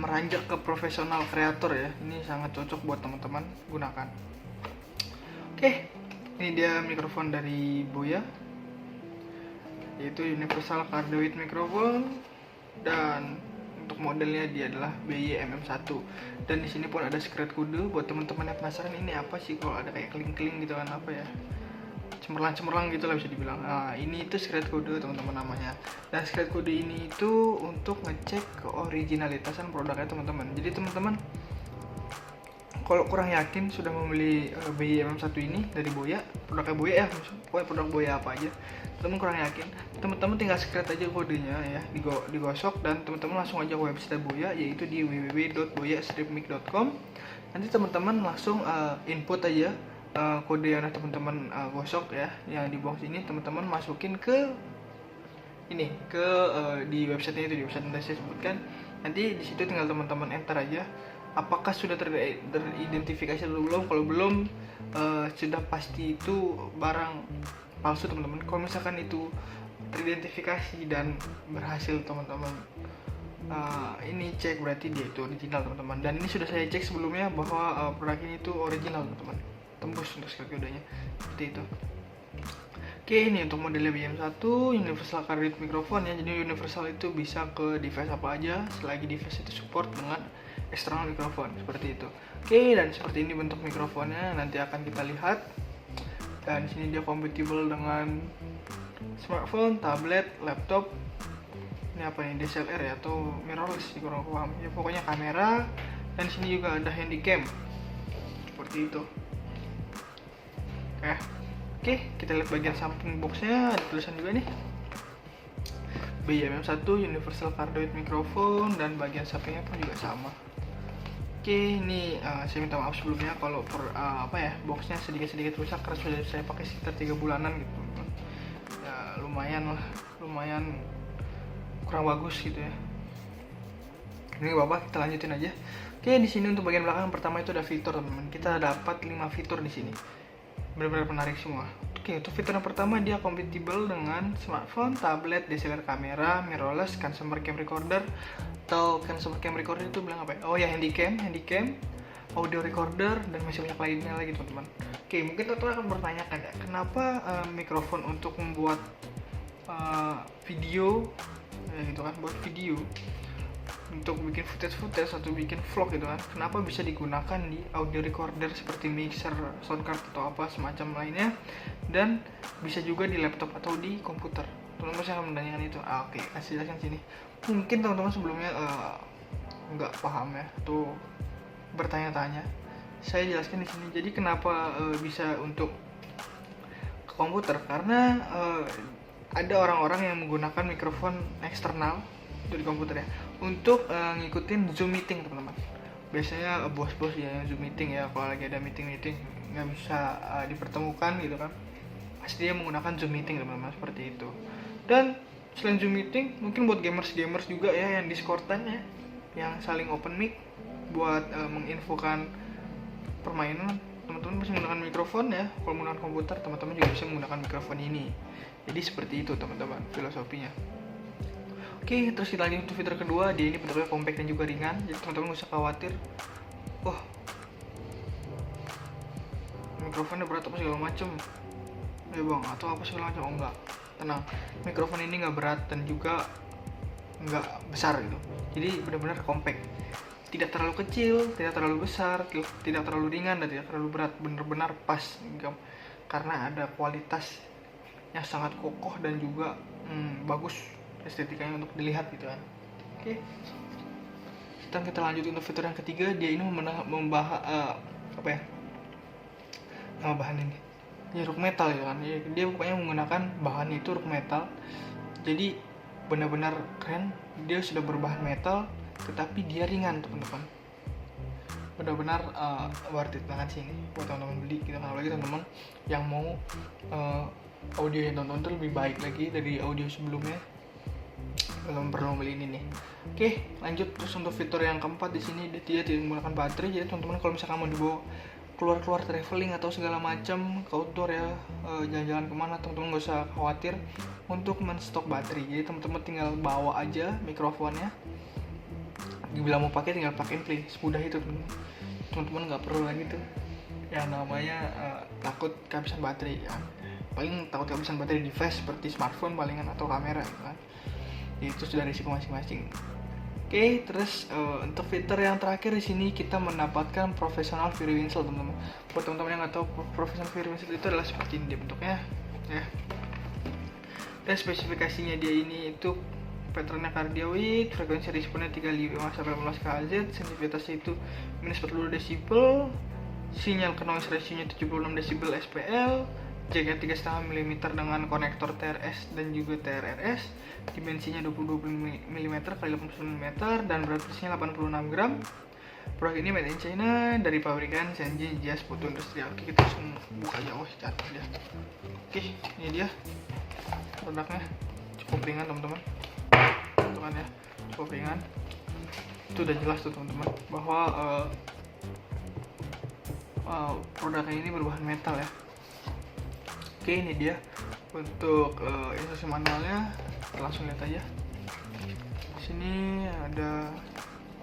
meranjak ke profesional kreator ya. Ini sangat cocok buat teman-teman gunakan. Oke, ini dia mikrofon dari Boya, yaitu universal cardioid microphone, dan untuk modelnya dia adalah BY-MM1. Dan di sini pun ada secret code buat teman-teman yang penasaran ini apa sih, kalau ada kayak kling-kling gitu kan, apa ya, cemerlang gitu lah bisa dibilang. Nah, ini itu secret code teman-teman namanya. Dan secret code ini itu untuk ngecek keoriginalitasan produknya teman-teman. Jadi teman-teman kalau kurang yakin sudah membeli BY-MM1 ini dari Boya, produknya Boya ya, pokoknya produk Boya apa aja, teman-teman kurang yakin, teman-teman tinggal secret aja kodenya ya, digosok, dan teman-teman langsung aja ke website Boya, yaitu di www.boya-mic.com. Nanti teman-teman langsung input aja kode yang teman-teman gosok ya, yang di box ini teman-teman masukin ke ini, ke di websitenya itu, di website yang saya sebutkan. Nanti di situ tinggal teman-teman enter aja apakah sudah teridentifikasi atau belum. Kalau belum, sudah pasti itu barang palsu teman-teman. Kalau misalkan itu teridentifikasi dan berhasil teman-teman ini cek, berarti dia itu original teman-teman. Dan ini sudah saya cek sebelumnya bahwa produk ini itu original teman-teman, tembus untuk skill kodenya seperti itu. Oke, ini untuk modelnya BM1 universal cardioid microphone ya. Jadi universal itu bisa ke device apa aja selagi device itu support dengan external microphone, seperti itu. Oke, dan seperti ini bentuk mikrofonnya, nanti akan kita lihat. Dan sini dia compatible dengan smartphone, tablet, laptop. Ini apa nih, DSLR ya atau mirrorless, kurang paham ya, pokoknya kamera. Dan sini juga ada handycam seperti itu. Oke, kita lihat bagian samping boxnya, ada tulisan juga nih BY-MM1 universal cardioid microphone, dan bagian sampingnya pun juga sama. Oke, ini saya minta maaf sebelumnya kalau boxnya sedikit rusak karena sudah saya pakai sekitar 3 bulanan gitu. Ya lumayan kurang bagus gitu ya. Ini Bapak, kita lanjutin aja. Oke, di sini untuk bagian belakang pertama itu ada fitur, teman-teman. Kita dapat 5 fitur di sini. Benar-benar menarik semua. Oke, untuk fitur yang pertama dia compatible dengan smartphone, tablet, DSLR kamera, mirrorless, consumer cam recorder. Atau consumer cam recorder itu bilang apa ya? Oh ya, handycam, audio recorder, dan masih banyak lainnya lagi teman-teman. Oke, mungkin teman-teman akan bertanyakan ya, kenapa mikrofon untuk membuat video ya gitu kan, buat video untuk bikin footage atau bikin vlog gitu kan, kenapa bisa digunakan di audio recorder seperti mixer, soundcard atau apa semacam lainnya, dan bisa juga di laptop atau di komputer. Teman-teman saya akan menanyakan itu. Oke, kasih jelaskan sini. Mungkin teman-teman sebelumnya nggak paham ya atau bertanya-tanya. Saya jelaskan di sini. Jadi kenapa bisa untuk ke komputer? Karena ada orang-orang yang menggunakan mikrofon eksternal di komputer ya untuk ngikutin Zoom meeting teman-teman. Biasanya bos-bos ya yang Zoom meeting ya, kalau lagi ada meeting nggak bisa dipertemukan gitu kan, pasti dia menggunakan Zoom meeting teman-teman, seperti itu. Dan selain Zoom meeting, mungkin buat gamers juga ya yang Discordan ya, yang saling open mic buat menginfokan permainan, teman-teman bisa menggunakan mikrofon ya. Kalau menggunakan komputer, teman-teman juga bisa menggunakan mikrofon ini. Jadi seperti itu teman-teman filosofinya. Oke, terus kita lanjut untuk fitur kedua. Dia ini bentuknya compact dan juga ringan, jadi teman-teman nggak usah khawatir, mikrofonnya berat apa segala macem ya bang, atau apa segala macam. Oh enggak, tenang, mikrofon ini nggak berat dan juga nggak besar gitu. Jadi benar-benar compact, tidak terlalu kecil, tidak terlalu besar, tidak terlalu ringan, dan tidak terlalu berat. Benar-benar pas karena ada kualitas yang sangat kokoh dan juga bagus estetikanya untuk dilihat gitu kan. Oke, sekarang kita lanjut untuk fitur yang ketiga. Dia ini membahas nama bahan ini ya, rock metal gitu kan. Dia pokoknya menggunakan bahan itu rock metal, jadi benar-benar keren. Dia sudah berbahan metal tetapi dia ringan teman-teman, benar-benar worth it banget sih ini buat teman-teman beli gitu kan. Apalagi teman-teman yang mau audio yang tonton itu lebih baik lagi dari audio sebelumnya, belum perlu beli ini nih. Oke, lanjut terus untuk fitur yang keempat. Di sini dia tidak menggunakan baterai. Jadi teman-teman kalau misalkan mau dibawa keluar traveling atau segala macam ke outdoor ya, jalan-jalan kemana, teman-teman nggak usah khawatir untuk menstok baterai. Jadi teman-teman tinggal bawa aja mikrofonnya, bila mau pakai tinggal pakai play, semudah itu teman-teman. Nggak perlu lagi tuh yang namanya takut kehabisan baterai ya. Paling takut kehabisan baterai device seperti smartphone palingan atau kamera gitu kan. Itu sudah risiko masing-masing. Oke, terus untuk fitur yang terakhir di sini kita mendapatkan professional Fury Whistle teman-teman. Buat teman-teman yang nggak tahu, professional Fury Whistle itu adalah seperti ini dia bentuknya ya. Dan spesifikasinya dia ini itu patternnya cardioid, frekuensi responnya 35-18 Hz, sensitivitasnya itu minus 42 dB, sinyal ke noise ratio-nya 76 dB SPL, jaga 3,5 mm dengan konektor TRS dan juga TRRS, dimensinya 20 mm x 89 mm dan berat bersihnya 86 gram. Produk ini made in China dari pabrikan Shenzhen Jias Putu Industrial. Oke, kita langsung buka aja, catat dia. Oke, ini dia produknya, cukup ringan teman-teman ya, cukup ringan. Itu udah jelas tuh teman-teman bahwa produknya ini berbahan metal ya. Oke, ini dia untuk instruksi manualnya. Kita langsung lihat aja. Di sini ada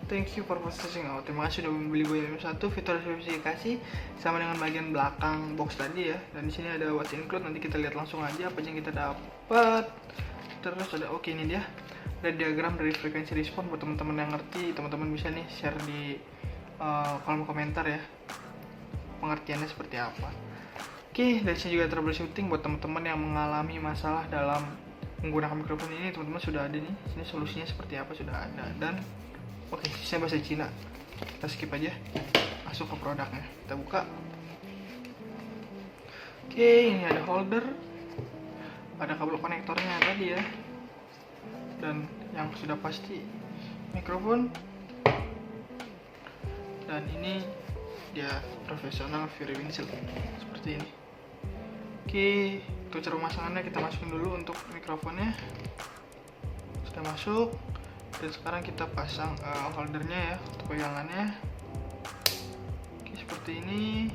thank you for processing. Terima kasih sudah membeli GoM 1. Fitur spesifikasi sama dengan bagian belakang box tadi ya. Dan di sini ada what's include. Nanti kita lihat langsung aja apa yang kita dapat. Terus ada ini dia. Ada diagram dari frekuensi respon buat teman-teman yang ngerti. Teman-teman bisa nih share di kolom komentar ya, pengertiannya seperti apa. Oke, dari sini juga troubleshooting buat teman-teman yang mengalami masalah dalam menggunakan mikrofon ini. Teman-teman sudah ada nih, sini solusinya seperti apa sudah ada. Dan saya bahasa Cina, kita skip aja, masuk ke produknya, kita buka. Oke, ini ada holder, ada kabel konektornya tadi ya, dan yang sudah pasti mikrofon. dan ini dia profesional Fury Windshield seperti ini. Oke, untuk cara pemasangannya kita masukin dulu untuk mikrofonnya. Sudah masuk, dan sekarang kita pasang holdernya ya untuk pegangannya. Oke, seperti ini.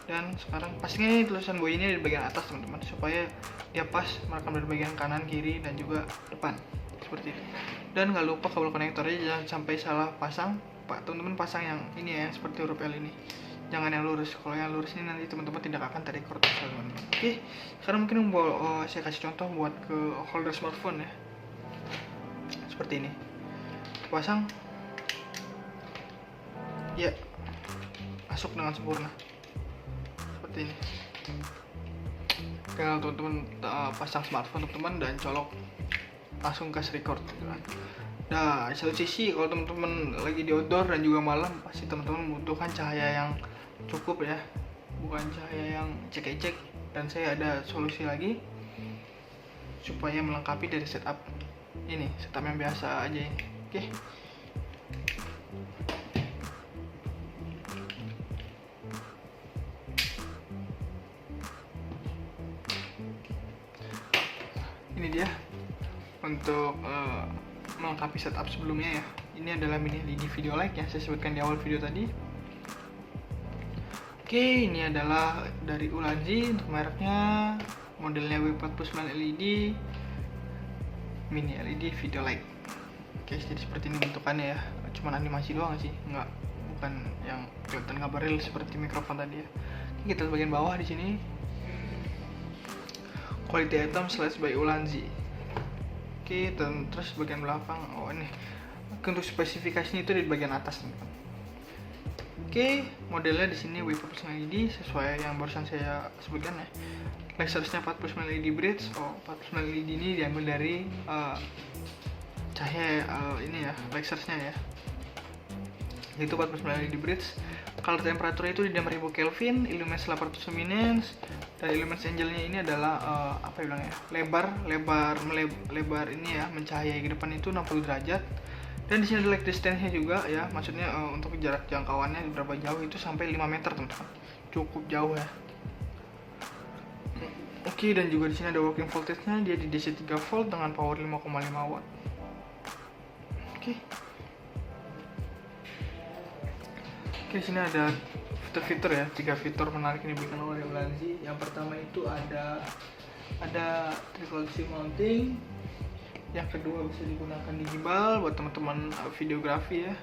Dan sekarang pastinya ini tulisan buoy ini di bagian atas teman-teman, supaya dia pas merekam dari bagian kanan, kiri, dan juga depan seperti ini. Dan nggak lupa kabel konektornya jangan sampai salah pasang, Pak teman-teman. Pasang yang ini ya, seperti huruf L ini, jangan yang lurus. Kalau yang lurus ini nanti teman-teman tidak akan terrecord teman-teman. Oke, sekarang mungkin saya kasih contoh buat ke holder smartphone ya, seperti ini. Pasang ya, masuk dengan sempurna seperti ini. Tinggal teman-teman pasang smartphone teman-teman dan colok langsung kasih record gitu kan. Nah, di satu sisi kalau teman-teman lagi di outdoor dan juga malam, pasti teman-teman membutuhkan cahaya yang cukup ya, bukan cahaya yang cek-cek. Dan saya ada solusi lagi supaya melengkapi dari setup ini, setup yang biasa aja ini. Oke. Ini dia untuk melengkapi setup sebelumnya ya. Ini adalah mini LED video light yang saya sebutkan di awal video tadi. Oke, ini adalah dari Ulanzi untuk mereknya, modelnya W49 LED mini LED video light. Oke, jadi seperti ini bentukannya ya. Cuman animasi doang sih, bukan yang kelihatan gambar real seperti mikrofon tadi ya. Oke, kita lihat bagian bawah di sini. Quality item slash by Ulanzi. Oke, dan terus bagian belakang, ini untuk spesifikasinya itu di bagian atas teman-teman. Oke, modelnya di sini W49 LED sesuai yang barusan saya sebutkan ya. Lasersnya 49 LED bridge. 49 LED ini diambil dari cahaya ini ya, lasersnya ya. Itu 49 LED bridge. Color temperaturnya itu di 6000 Kelvin, illumines 800 luminance. Dan illumines angle-nya ini adalah apa ya bilangnya? Lebar ini ya, mencahayai ke depan itu 60 derajat. Dan di sini ada light distance-nya juga ya, maksudnya untuk jarak jangkauannya berapa jauh itu sampai 5 meter teman-teman. Cukup jauh ya. Oke, dan juga di sini ada working voltage-nya, dia di DC 3 volt dengan power 5,5 watt. Oke. Oke, di sini ada fitur-fitur ya, 3 fitur menarik yang diberikan oleh Ulanzi. Yang pertama itu ada triple C mounting. Yang kedua bisa digunakan di gimbal buat teman-teman videografi ya.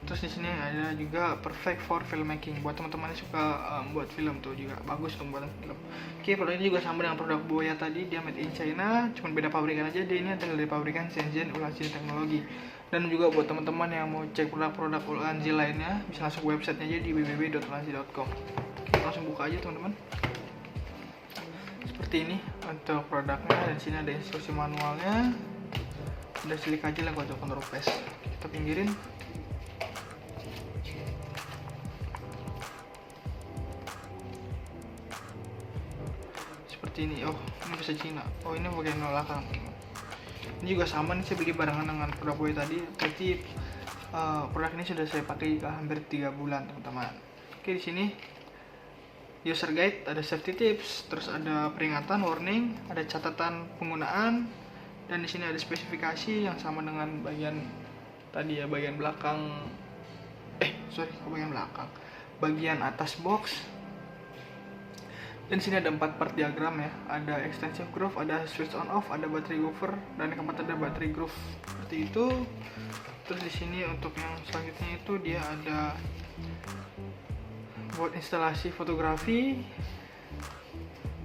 Terus di sini ada juga perfect for filmmaking buat teman-teman yang suka buat film, tuh juga bagus untuk buat film. Oke, produk ini juga sama dengan produk Boya tadi, dia made in China, cuman beda pabrikan aja. Dia ini adalah dari pabrikan Shenzhen Ulanzi Teknologi. Dan juga buat teman-teman yang mau cek produk-produk Ulanzi lainnya, bisa langsung ke websitenya aja di www.ulanzi.com. Oke, langsung buka aja teman-teman. Seperti ini untuk produknya, dan sini ada instruksi manualnya. Udah silik aja lah untuk control paste. Kita pinggirin. Seperti ini. Ini bahasa Cina. Ini bagian belakang. Ini juga sama nih, saya beli barengan dengan produk Boy tadi. Berarti produk ini sudah saya pakai hampir 3 bulan teman-teman. Oke, di sini user guide, ada safety tips, terus ada peringatan, warning, ada catatan penggunaan, dan di sini ada spesifikasi yang sama dengan bagian tadi ya, bagian belakang. Bagian atas box. Dan di sini ada 4 part diagram ya, ada extensive groove, ada switch on off, ada battery cover, dan yang keempat ada battery groove seperti itu. Terus di sini untuk yang selanjutnya itu dia ada buat instalasi fotografi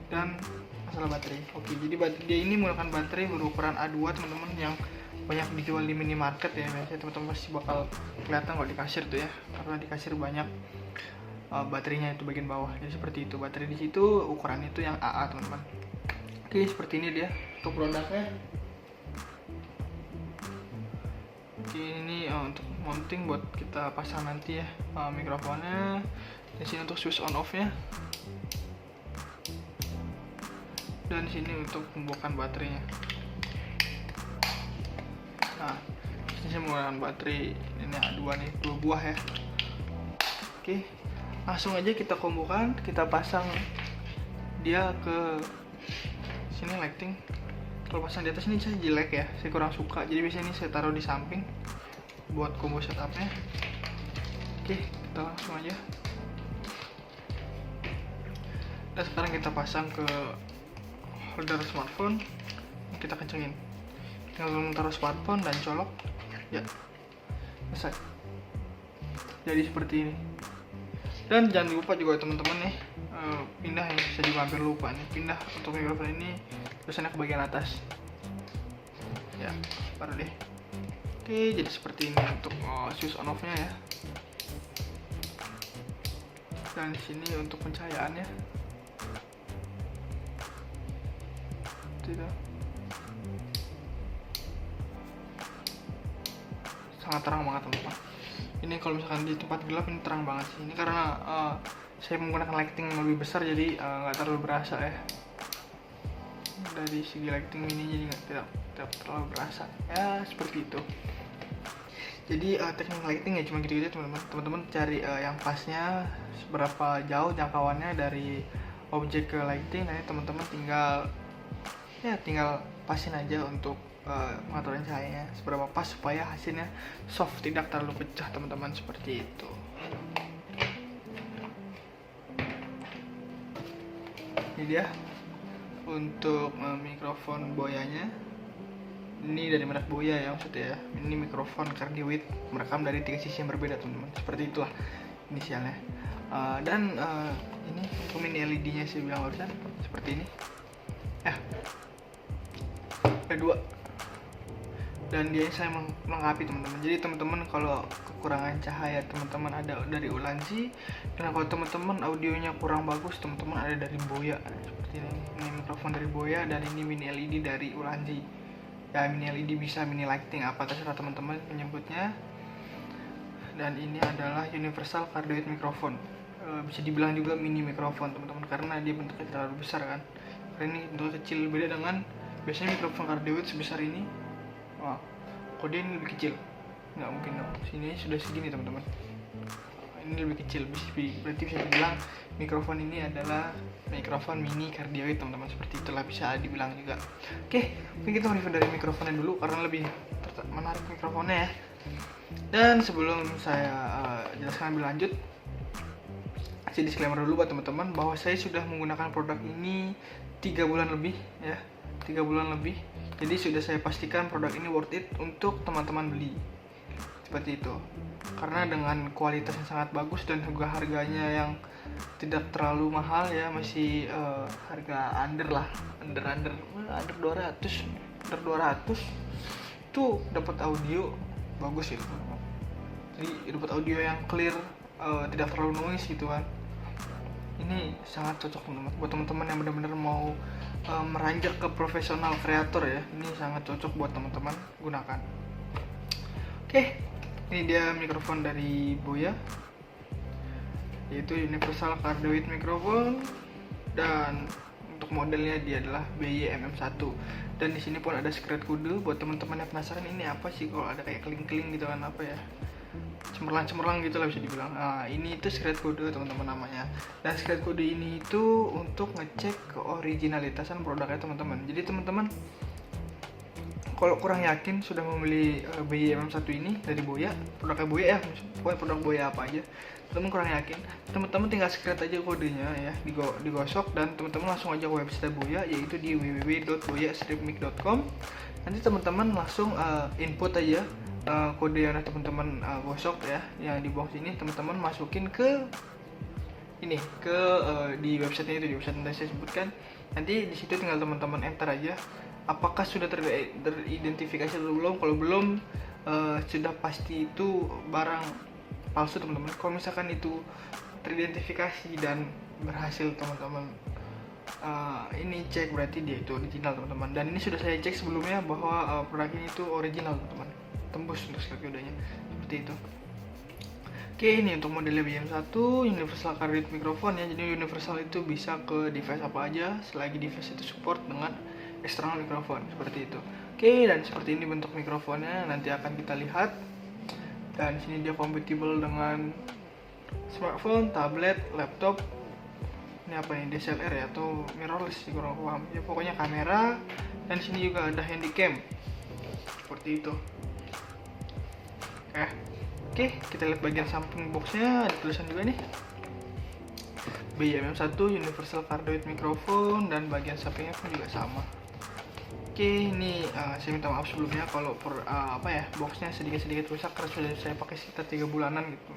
dan masalah baterai. Oke, jadi dia ini menggunakan baterai berukuran A2 teman-teman, yang banyak dijual di minimarket ya. Biasanya teman-teman pasti bakal kelihatan kalau di kasir tuh ya, karena di kasir banyak baterainya itu bagian bawah. Jadi seperti itu, baterai di situ ukuran itu yang AA teman-teman. Oke, seperti ini dia untuk produknya. Oke, ini untuk mounting buat kita pasang nanti ya, mikrofonnya. Di sini untuk switch on off-nya. Dan di sini untuk pembukaan baterainya. Nah, ini saya menggunakan baterai ini A2 nih, 2 buah ya. Oke, langsung aja kita kombokan, kita pasang dia ke sini lighting. Kalau pasang di atas ini saya jelek ya, saya kurang suka, jadi biasanya ini saya taruh di samping buat combo setupnya. Oke, kita langsung aja. Dan sekarang kita pasang ke holder smartphone, kita kencengin. Tinggal taruh smartphone dan colok, ya selesai. Jadi seperti ini. Dan jangan lupa juga teman-teman nih, pindah ya, saya juga hampir lupa nih, pindah untuk mikrofon ini tulisannya ke bagian atas ya, baru deh. Oke, jadi seperti ini untuk switch on off nya ya. Dan di sini untuk pencahayaannya tidak, sangat terang banget teman-teman. Ini kalau misalkan di tempat gelap ini terang banget sih. Ini karena saya menggunakan lighting yang lebih besar, jadi nggak terlalu berasa ya. Dari segi lighting ini jadi tidak terlalu berasa ya, seperti itu. Jadi teknik lighting ya cuma gitu-gitu teman-teman. Teman-teman cari yang pasnya seberapa jauh jangkauannya dari objek ke lighting. Nanti teman-teman tinggal pasin aja untuk pengaturan cahayanya seberapa pas supaya hasilnya soft, tidak terlalu pecah teman-teman, seperti itu. Ini dia untuk mikrofon boyanya. Ini dari merek Boya ya maksudnya ya. Ini mikrofon Cardioid, merekam dari 3 sisi yang berbeda teman-teman, seperti itulah inisialnya. Dan ini untuk mini LED nya saya bilang barusan seperti ini ya, ada 2. Dan dia saya melengkapi teman-teman. Jadi teman-teman kalau kekurangan cahaya teman-teman ada dari Ulanzi, dan kalau teman-teman audionya kurang bagus teman-teman ada dari Boya seperti ini. Ini mikrofon dari Boya dan ini mini LED dari Ulanzi ya. Mini LED bisa mini lighting, apa terserah teman-teman menyebutnya. Dan ini adalah universal cardioid mikrofon, bisa dibilang juga mini mikrofon teman-teman, karena dia bentuknya terlalu besar kan. Karena ini bentuknya kecil, beda dengan biasanya mikrofon cardioid sebesar ini. Wah, kode ini lebih kecil, nggak mungkin dong. Sini sudah segini teman-teman, ini lebih kecil, berarti bisa dibilang mikrofon ini adalah mikrofon mini cardioid teman-teman, seperti itulah bisa dibilang juga. Oke, mungkin kita review dari mikrofonnya dulu karena lebih menarik mikrofonnya ya. Dan sebelum saya jelaskan lebih lanjut, saya disclaimer dulu buat teman-teman bahwa saya sudah menggunakan produk ini 3 bulan lebih ya, 3 bulan lebih. Jadi sudah saya pastikan produk ini worth it untuk teman-teman beli, seperti itu. Karena dengan kualitas yang sangat bagus dan juga harganya yang tidak terlalu mahal ya, masih harga under 200 itu dapat audio bagus gitu. Jadi dapat audio yang clear, tidak terlalu noise gitu kan. Ini sangat cocok teman-teman buat teman-teman yang benar-benar mau meranjak ke profesional kreator ya. Ini sangat cocok buat teman-teman gunakan. Oke, ini dia mikrofon dari Boya, yaitu universal cardioid mikrofon, dan untuk modelnya dia adalah BY-MM1. Dan di sini pun ada secret code buat teman-teman yang penasaran ini apa sih, kalau ada kayak keling-keling gitu kan, apa ya, cemerlang gitu lah bisa dibilang. Nah, ini itu secret code teman-teman namanya. Dan secret code ini itu untuk ngecek keoriginalitasan produknya teman-teman. Jadi teman-teman kalau kurang yakin sudah membeli BY-MM1 ini dari Boya, produknya Boya ya, pokoknya produk Boya apa aja, teman-teman kurang yakin, teman-teman tinggal secret aja kodenya ya, digosok, dan teman-teman langsung aja ke website Boya, yaitu di www.boya-mic.com. Nanti teman-teman langsung input aja kode yang teman-teman gosok ya, yang di box ini teman-teman masukin ke ini, ke di websitenya itu, di website yang saya sebutkan. Nanti di situ tinggal teman-teman enter aja apakah sudah teridentifikasi atau belum. Kalau belum, sudah pasti itu barang palsu teman-teman. Kalau misalkan itu teridentifikasi dan berhasil teman-teman ini cek, berarti dia itu original teman-teman. Dan ini sudah saya cek sebelumnya bahwa produk ini itu original teman-teman, tembus untuk sekali kodenya, seperti itu. Oke, ini untuk modelnya BM1 universal cardioid mikrofon ya. Jadi universal itu bisa ke device apa aja selagi device itu support dengan external mikrofon, seperti itu. Oke, dan seperti ini bentuk mikrofonnya, nanti akan kita lihat. Dan sini dia compatible dengan smartphone, tablet, laptop. Ini apa ini, DSLR ya atau mirrorless sih, kurang paham ya, pokoknya kamera. Dan sini juga ada handycam seperti itu. Oke, kita lihat bagian samping boxnya, ada tulisan juga nih BYMM1 Universal Cardioid Microphone, dan bagian sampingnya pun juga sama. Oke, ini saya minta maaf sebelumnya kalau boxnya sedikit rusak karena sudah saya pakai sekitar 3 bulanan gitu.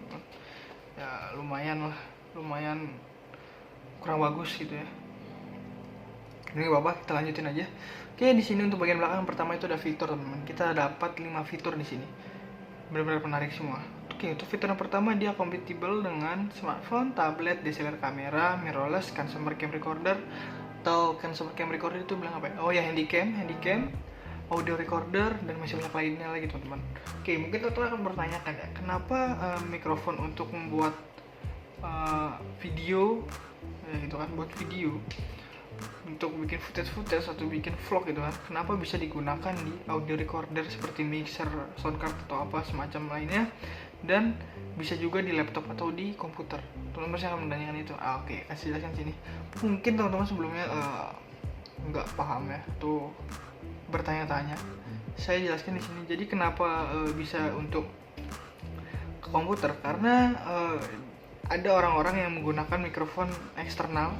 Ya lumayan kurang bagus gitu ya. Ini Bapak, kita lanjutin aja. Oke, di sini untuk bagian belakang pertama itu ada fitur, teman-teman. Kita dapat 5 fitur di sini. Benar-benar menarik semua. Oke, untuk fitur yang pertama dia compatible dengan smartphone, tablet, DSLR kamera, mirrorless, consumer cam recorder. Atau consumer cam recorder itu bilang apa ya? Oh ya, handycam, audio recorder, dan masih banyak lainnya lagi teman-teman. Oke, mungkin teman-teman akan bertanyakan ya, kenapa mikrofon untuk membuat video ya gitu kan, buat video untuk bikin footage atau bikin vlog gitu kan, kenapa bisa digunakan di audio recorder seperti mixer, soundcard atau apa semacam lainnya, dan bisa juga di laptop atau di komputer. Teman-teman saya akan menanyakan itu. Oke, kasih jelaskan sini. Mungkin teman-teman sebelumnya nggak paham ya, tuh bertanya-tanya. Saya jelaskan di sini. Jadi kenapa bisa untuk ke komputer? Karena ada orang-orang yang menggunakan mikrofon eksternal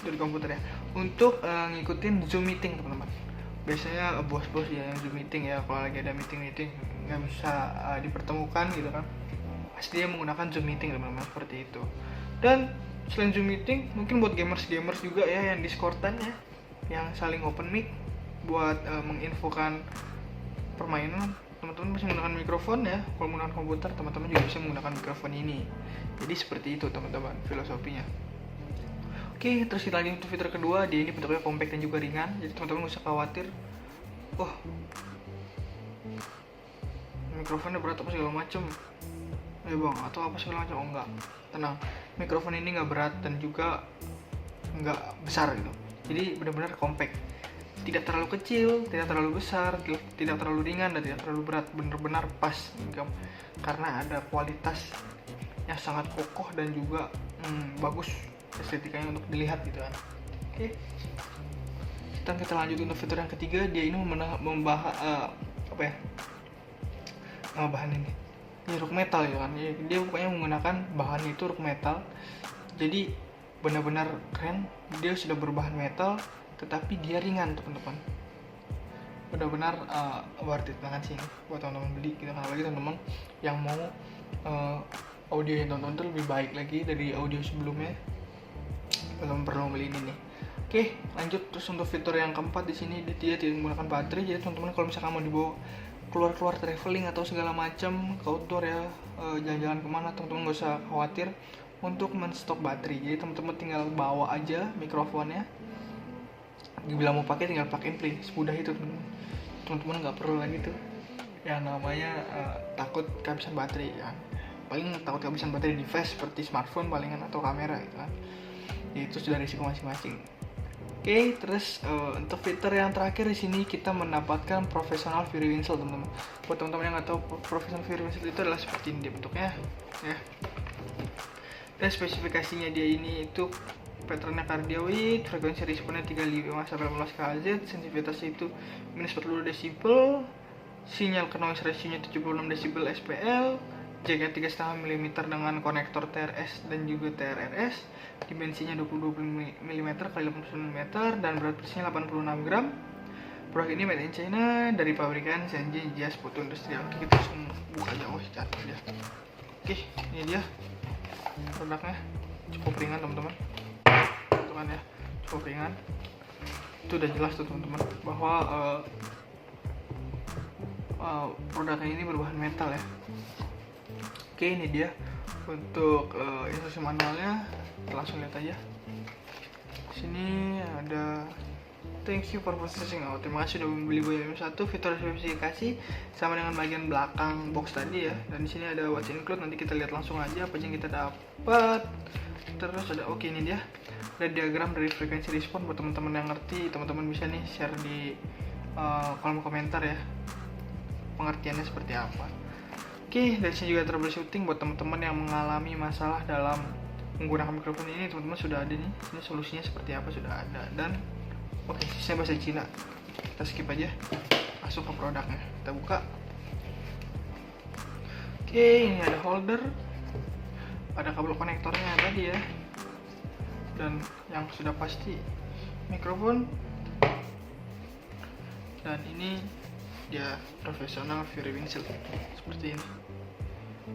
dari komputer ya untuk ngikutin Zoom meeting, teman-teman. Biasanya bos-bos ya yang Zoom meeting ya, kalau lagi ada meeting nggak bisa dipertemukan gitu kan, pasti dia menggunakan Zoom meeting, teman-teman, seperti itu. Dan selain Zoom meeting, mungkin buat gamers juga ya yang Discordan ya, yang saling open mic buat menginfokan permainan, teman-teman bisa menggunakan mikrofon ya. Kalau menggunakan komputer, teman-teman juga bisa menggunakan mikrofon ini. Jadi seperti itu teman-teman filosofinya. Oke, terus kita lanjut untuk fitur kedua. Dia ini bentuknya compact dan juga ringan, jadi teman-teman nggak usah khawatir, mikrofonnya berat apa segala macem ya bang, atau apa segala macam. Oh enggak, tenang, mikrofon ini nggak berat dan juga nggak besar gitu. Jadi benar-benar compact, tidak terlalu kecil, tidak terlalu besar, tidak terlalu ringan, dan tidak terlalu berat. Benar-benar pas karena ada kualitas yang sangat kokoh dan juga bagus estetikanya untuk dilihat gitu kan. Oke, kita lanjut untuk fitur yang ketiga. Dia ini membahas bahan ini ya, rock metal gitu kan. Dia pokoknya menggunakan bahan itu rock metal, jadi benar-benar keren. Dia sudah berbahan metal tetapi dia ringan, teman-teman. Benar-benar worth it banget sih ini buat teman-teman beli gitu kan. Apalagi teman-teman yang mau audio yang teman-teman itu lebih baik lagi dari audio sebelumnya, belum perlu beli ini nih. Oke, lanjut. Terus untuk fitur yang keempat di sini, dia tidak menggunakan baterai. Jadi teman-teman kalau misalkan mau dibawa keluar traveling atau segala macam ke outdoor ya, jalan-jalan kemana, teman-teman nggak usah khawatir untuk menstok baterai. Jadi teman-teman tinggal bawa aja mikrofonnya, dibilang mau pakai tinggal plug and play, semudah itu teman-teman. Nggak perlu lagi tuh yang namanya takut kehabisan baterai kan. Paling takut kehabisan baterai device seperti smartphone palingan atau kamera gitu kan. Itu sudah risiko masing-masing. Oke, terus untuk fitur yang terakhir di sini kita mendapatkan professional Fury Winsel, teman-teman. Buat teman-teman yang nggak tahu, professional Fury Winsel itu adalah seperti ini dia bentuknya ya. Dan spesifikasinya dia ini itu patternnya cardioid, frekuensi responnya 35 sampai 18 Hz, sensitivitasnya itu minus 42 desibel, sinyal ke noise ratio-nya 76 desibel SPL, jaga 3,5 mm dengan konektor TRS dan juga TRRS, dimensinya 20 mm x 89 mm, dan berat bersihnya 86 gram. Produk ini made in China dari pabrikan Shenzhen Jias Foto Industrial. Oke, kita langsung buka aja. Cantik dia. Oke, ini dia produknya. Cukup ringan, teman-teman. Teman ya, cukup ringan. Itu udah jelas tuh, teman-teman, bahwa produknya ini berbahan metal ya. Oke, ini dia untuk instruksi manualnya. Kita langsung lihat aja. Sini ada thank you for purchasing. Terima kasih sudah membeli BYMM1. Fitur spesifikasi sama dengan bagian belakang box tadi ya. Dan di sini ada what's include. Nanti kita lihat langsung aja apa yang kita dapat. Terus ada ini dia. Ada diagram dari frekuensi respon buat teman-teman yang ngerti. Teman-teman bisa nih share di kolom komentar ya, pengertiannya seperti apa. Oke, dari sini juga troubleshooting buat teman-teman yang mengalami masalah dalam menggunakan mikrofon ini. Teman-teman sudah ada nih, ini solusinya seperti apa sudah ada. Dan oke, saya bahasa Cina, kita skip aja, masuk ke produknya, kita buka. Oke, ini ada holder, ada kabel konektornya tadi ya, dan yang sudah pasti mikrofon. Dan ini dia profesional Fury Windshield seperti ini.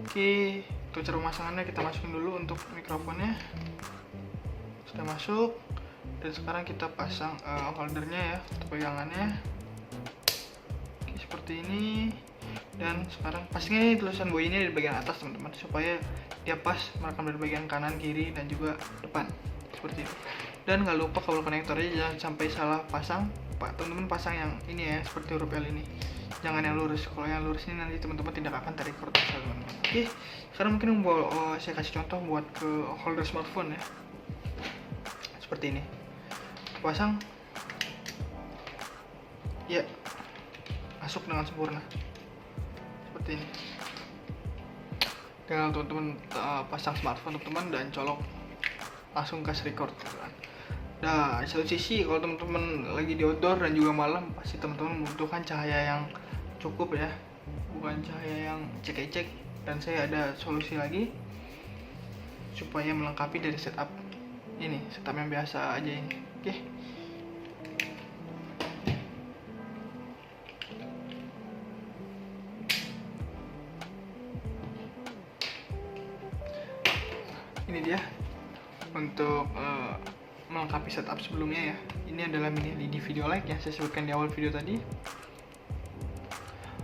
Oke, untuk cara pemasangannya kita masukin dulu untuk mikrofonnya. Sudah masuk, dan sekarang kita pasang holdernya ya, untuk pegangannya. Oke, seperti ini. Dan sekarang pastinya tulisan buoy ini di bagian atas teman-teman, supaya dia pas merekam dari bagian kanan, kiri, dan juga depan seperti itu. Dan nggak lupa kabel konektornya jangan sampai salah pasang. Pak teman-teman pasang yang ini ya, seperti huruf L ini, jangan yang lurus. Kalau yang lurus ini nanti teman-teman tidak akan terrecord teman-teman. Oke, sekarang mungkin saya kasih contoh buat ke holder smartphone ya, seperti ini. Pasang ya, masuk dengan sempurna seperti ini. Tinggal teman-teman pasang smartphone teman-teman dan colok, langsung kasih record kan. Nah, di satu sisi kalau teman-teman lagi di outdoor dan juga malam, pasti teman-teman membutuhkan cahaya yang cukup ya, bukan cahaya yang cek-cek. Dan saya ada solusi lagi supaya melengkapi dari setup ini, setup yang biasa aja ini. Oke. Ini dia untuk melengkapi setup sebelumnya ya. Ini adalah mini LED video light yang saya sebutkan di awal video tadi.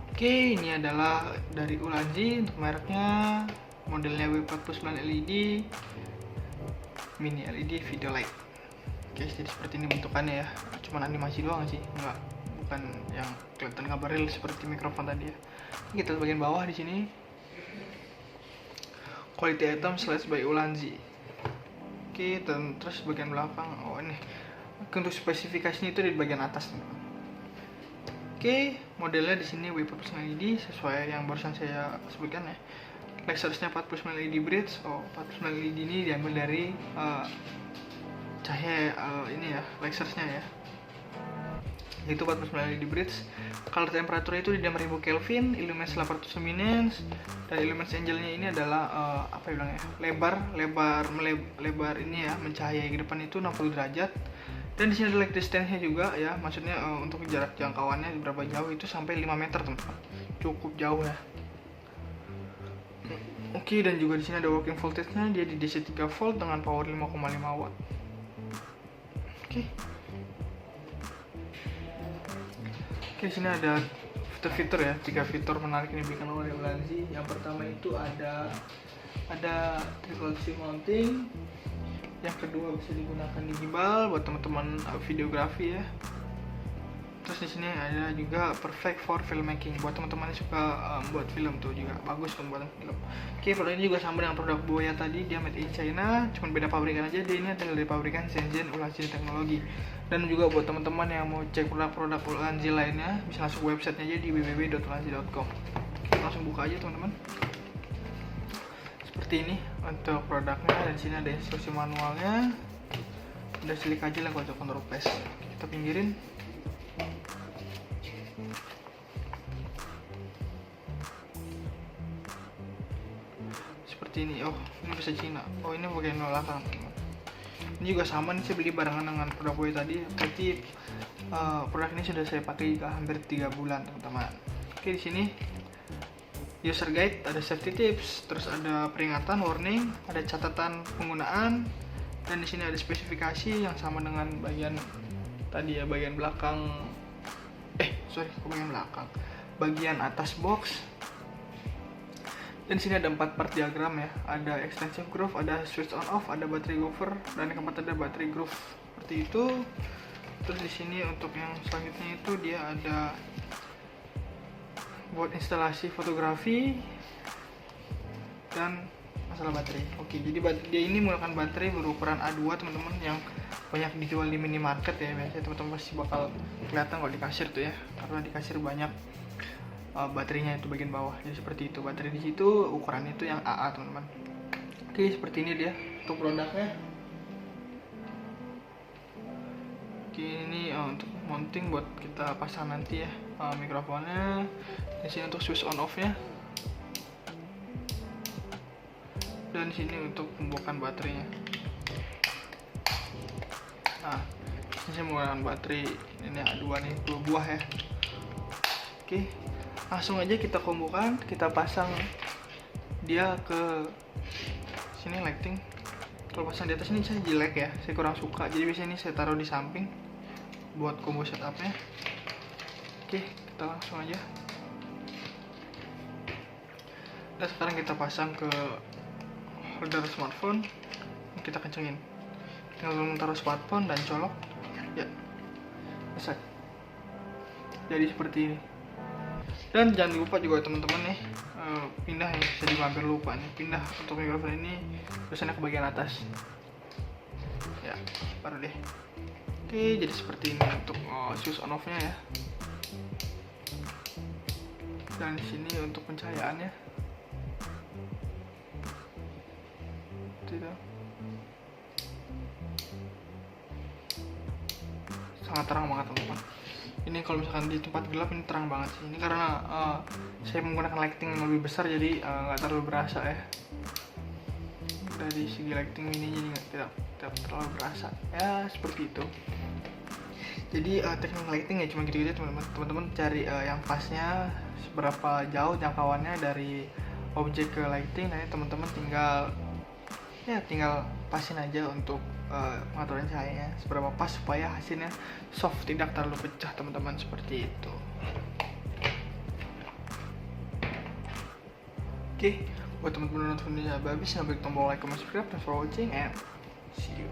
Oke, ini adalah dari Ulanzi untuk mereknya, modelnya W49 LED mini LED video light. Oke, jadi seperti ini bentukannya ya. Cuman animasi doang sih, bukan yang kelihatan gambar real seperti mikrofon tadi ya. Kita lihat bagian bawah di sini. Quality item slash by Ulanzi. Oke, dan terus bagian belakang, oh ini untuk spesifikasinya itu di bagian atas. Oke, modelnya di sini W49 LED sesuai yang barusan saya sebutkan ya. Lasersnya 49 LED bridge. 49 LED ini diambil dari cahaya ini ya, lasersnya ya. Itu 49 LED bridge. Color temperaturnya itu di 6000 Kelvin, illumines 800 luminance, dan illumines angle-nya ini adalah apa ya bilangnya, lebar ini ya, mencahayai ke depan itu 60 derajat. Dan di sini ada light distance-nya juga ya, maksudnya untuk jarak jangkauannya berapa jauh itu sampai 5 meter teman-teman, cukup jauh ya. Oke, dan juga di sini ada working voltage-nya, dia di DC 3 volt dengan power 5,5 watt. Oke, di sini ada fitur-fitur ya, 3 fitur menarik yang diberikan oleh Ulanzi. Yang pertama itu ada triple C mounting. Yang kedua bisa digunakan di gimbal buat teman-teman videografi ya. Terus di sini ada juga perfect for filmmaking buat teman-teman yang suka buat film, tuh juga bagus pembuatan film. Oke, produk ini juga sama dengan produk Boya tadi, dia made in China, cuman beda pabrikan aja. Dia ini adalah dari pabrikan Shenzhen Ulanzi Teknologi. Dan juga buat teman-teman yang mau cek produk-produk Ulanzi lainnya, bisa langsung ke websitenya aja di www.ulanzi.com. Langsung buka aja teman-teman. Seperti ini untuk produknya. Dan di sini ada instruksi manualnya. Udah silik aja lah kalau kontrol paste. Kita pinggirin. Seperti ini. Oh, ini bisa Cina. Oh, ini bagian belakang. Ini juga sama nih, saya beli barengan dengan produk Boy tadi. Berarti produk ini sudah saya pakai hampir 3 bulan teman-teman. Oke, di sini user guide, ada safety tips, terus ada peringatan warning, ada catatan penggunaan, dan di sini ada spesifikasi yang sama dengan bagian tadi ya, bagian belakang. Bagian atas box. Dan di sini ada 4 part diagram ya, ada extensive groove, ada switch on off, ada battery gover, dan yang keempat ada battery groove seperti itu. Terus di sini untuk yang selanjutnya itu dia ada buat instalasi fotografi dan masalah baterai. Oke, jadi dia ini menggunakan baterai berukuran A2 teman-teman, yang banyak dijual di minimarket ya. Biasanya teman-teman pasti bakal kelihatan kalau di kasir tuh ya, karena di kasir banyak baterainya itu bagian bawah. Jadi seperti itu, baterai di situ ukurannya itu yang AA teman-teman. Oke, seperti ini dia untuk produknya. Oke, ini untuk mounting buat kita pasang nanti ya, mikrofonnya. Di sini untuk switch on off-nya. Dan sini untuk pembukaan baterainya. Nah, ini saya menggunakan baterai ini A2 nih, 2 buah ya. Oke, langsung aja kita kombokan, kita pasang dia ke sini lighting. Kalau pasang di atas ini saya jelek ya, saya kurang suka. Jadi biasanya ini saya taruh di samping buat combo setupnya. Oke, kita langsung aja. Dan sekarang kita pasang ke holder smartphone, kita kencengin. Tinggal taruh smartphone dan colok, ya, bisa. Jadi seperti ini. Dan jangan lupa juga teman-teman nih, pindah ya, saya juga hampir lupa nih, pindah untuk mikrofon ini biasanya ke bagian atas. Ya, baru deh. Oke, jadi seperti ini untuk switch on off-nya ya. Dan di sini untuk pencahayaannya. Tidak. Sangat terang banget teman-teman. Ini kalau misalkan di tempat gelap ini terang banget sih. Ini karena saya menggunakan lighting yang lebih besar, jadi nggak terlalu berasa ya. Dari segi lighting ini jadi tidak terlalu berasa. Ya seperti itu. Jadi teknik lighting ya cuma gitu-gitu teman-teman. Teman-teman cari yang pasnya seberapa jauh jangkauannya dari objek ke lighting. Nanti teman-teman tinggal pasin aja untuk pengaturan cahayanya seberapa pas supaya hasilnya soft, tidak terlalu pecah teman-teman, seperti itu. Oke, buat teman-teman nonton ini habis, jangan lupa tombol like, comment, subscribe, thanks for watching and see you.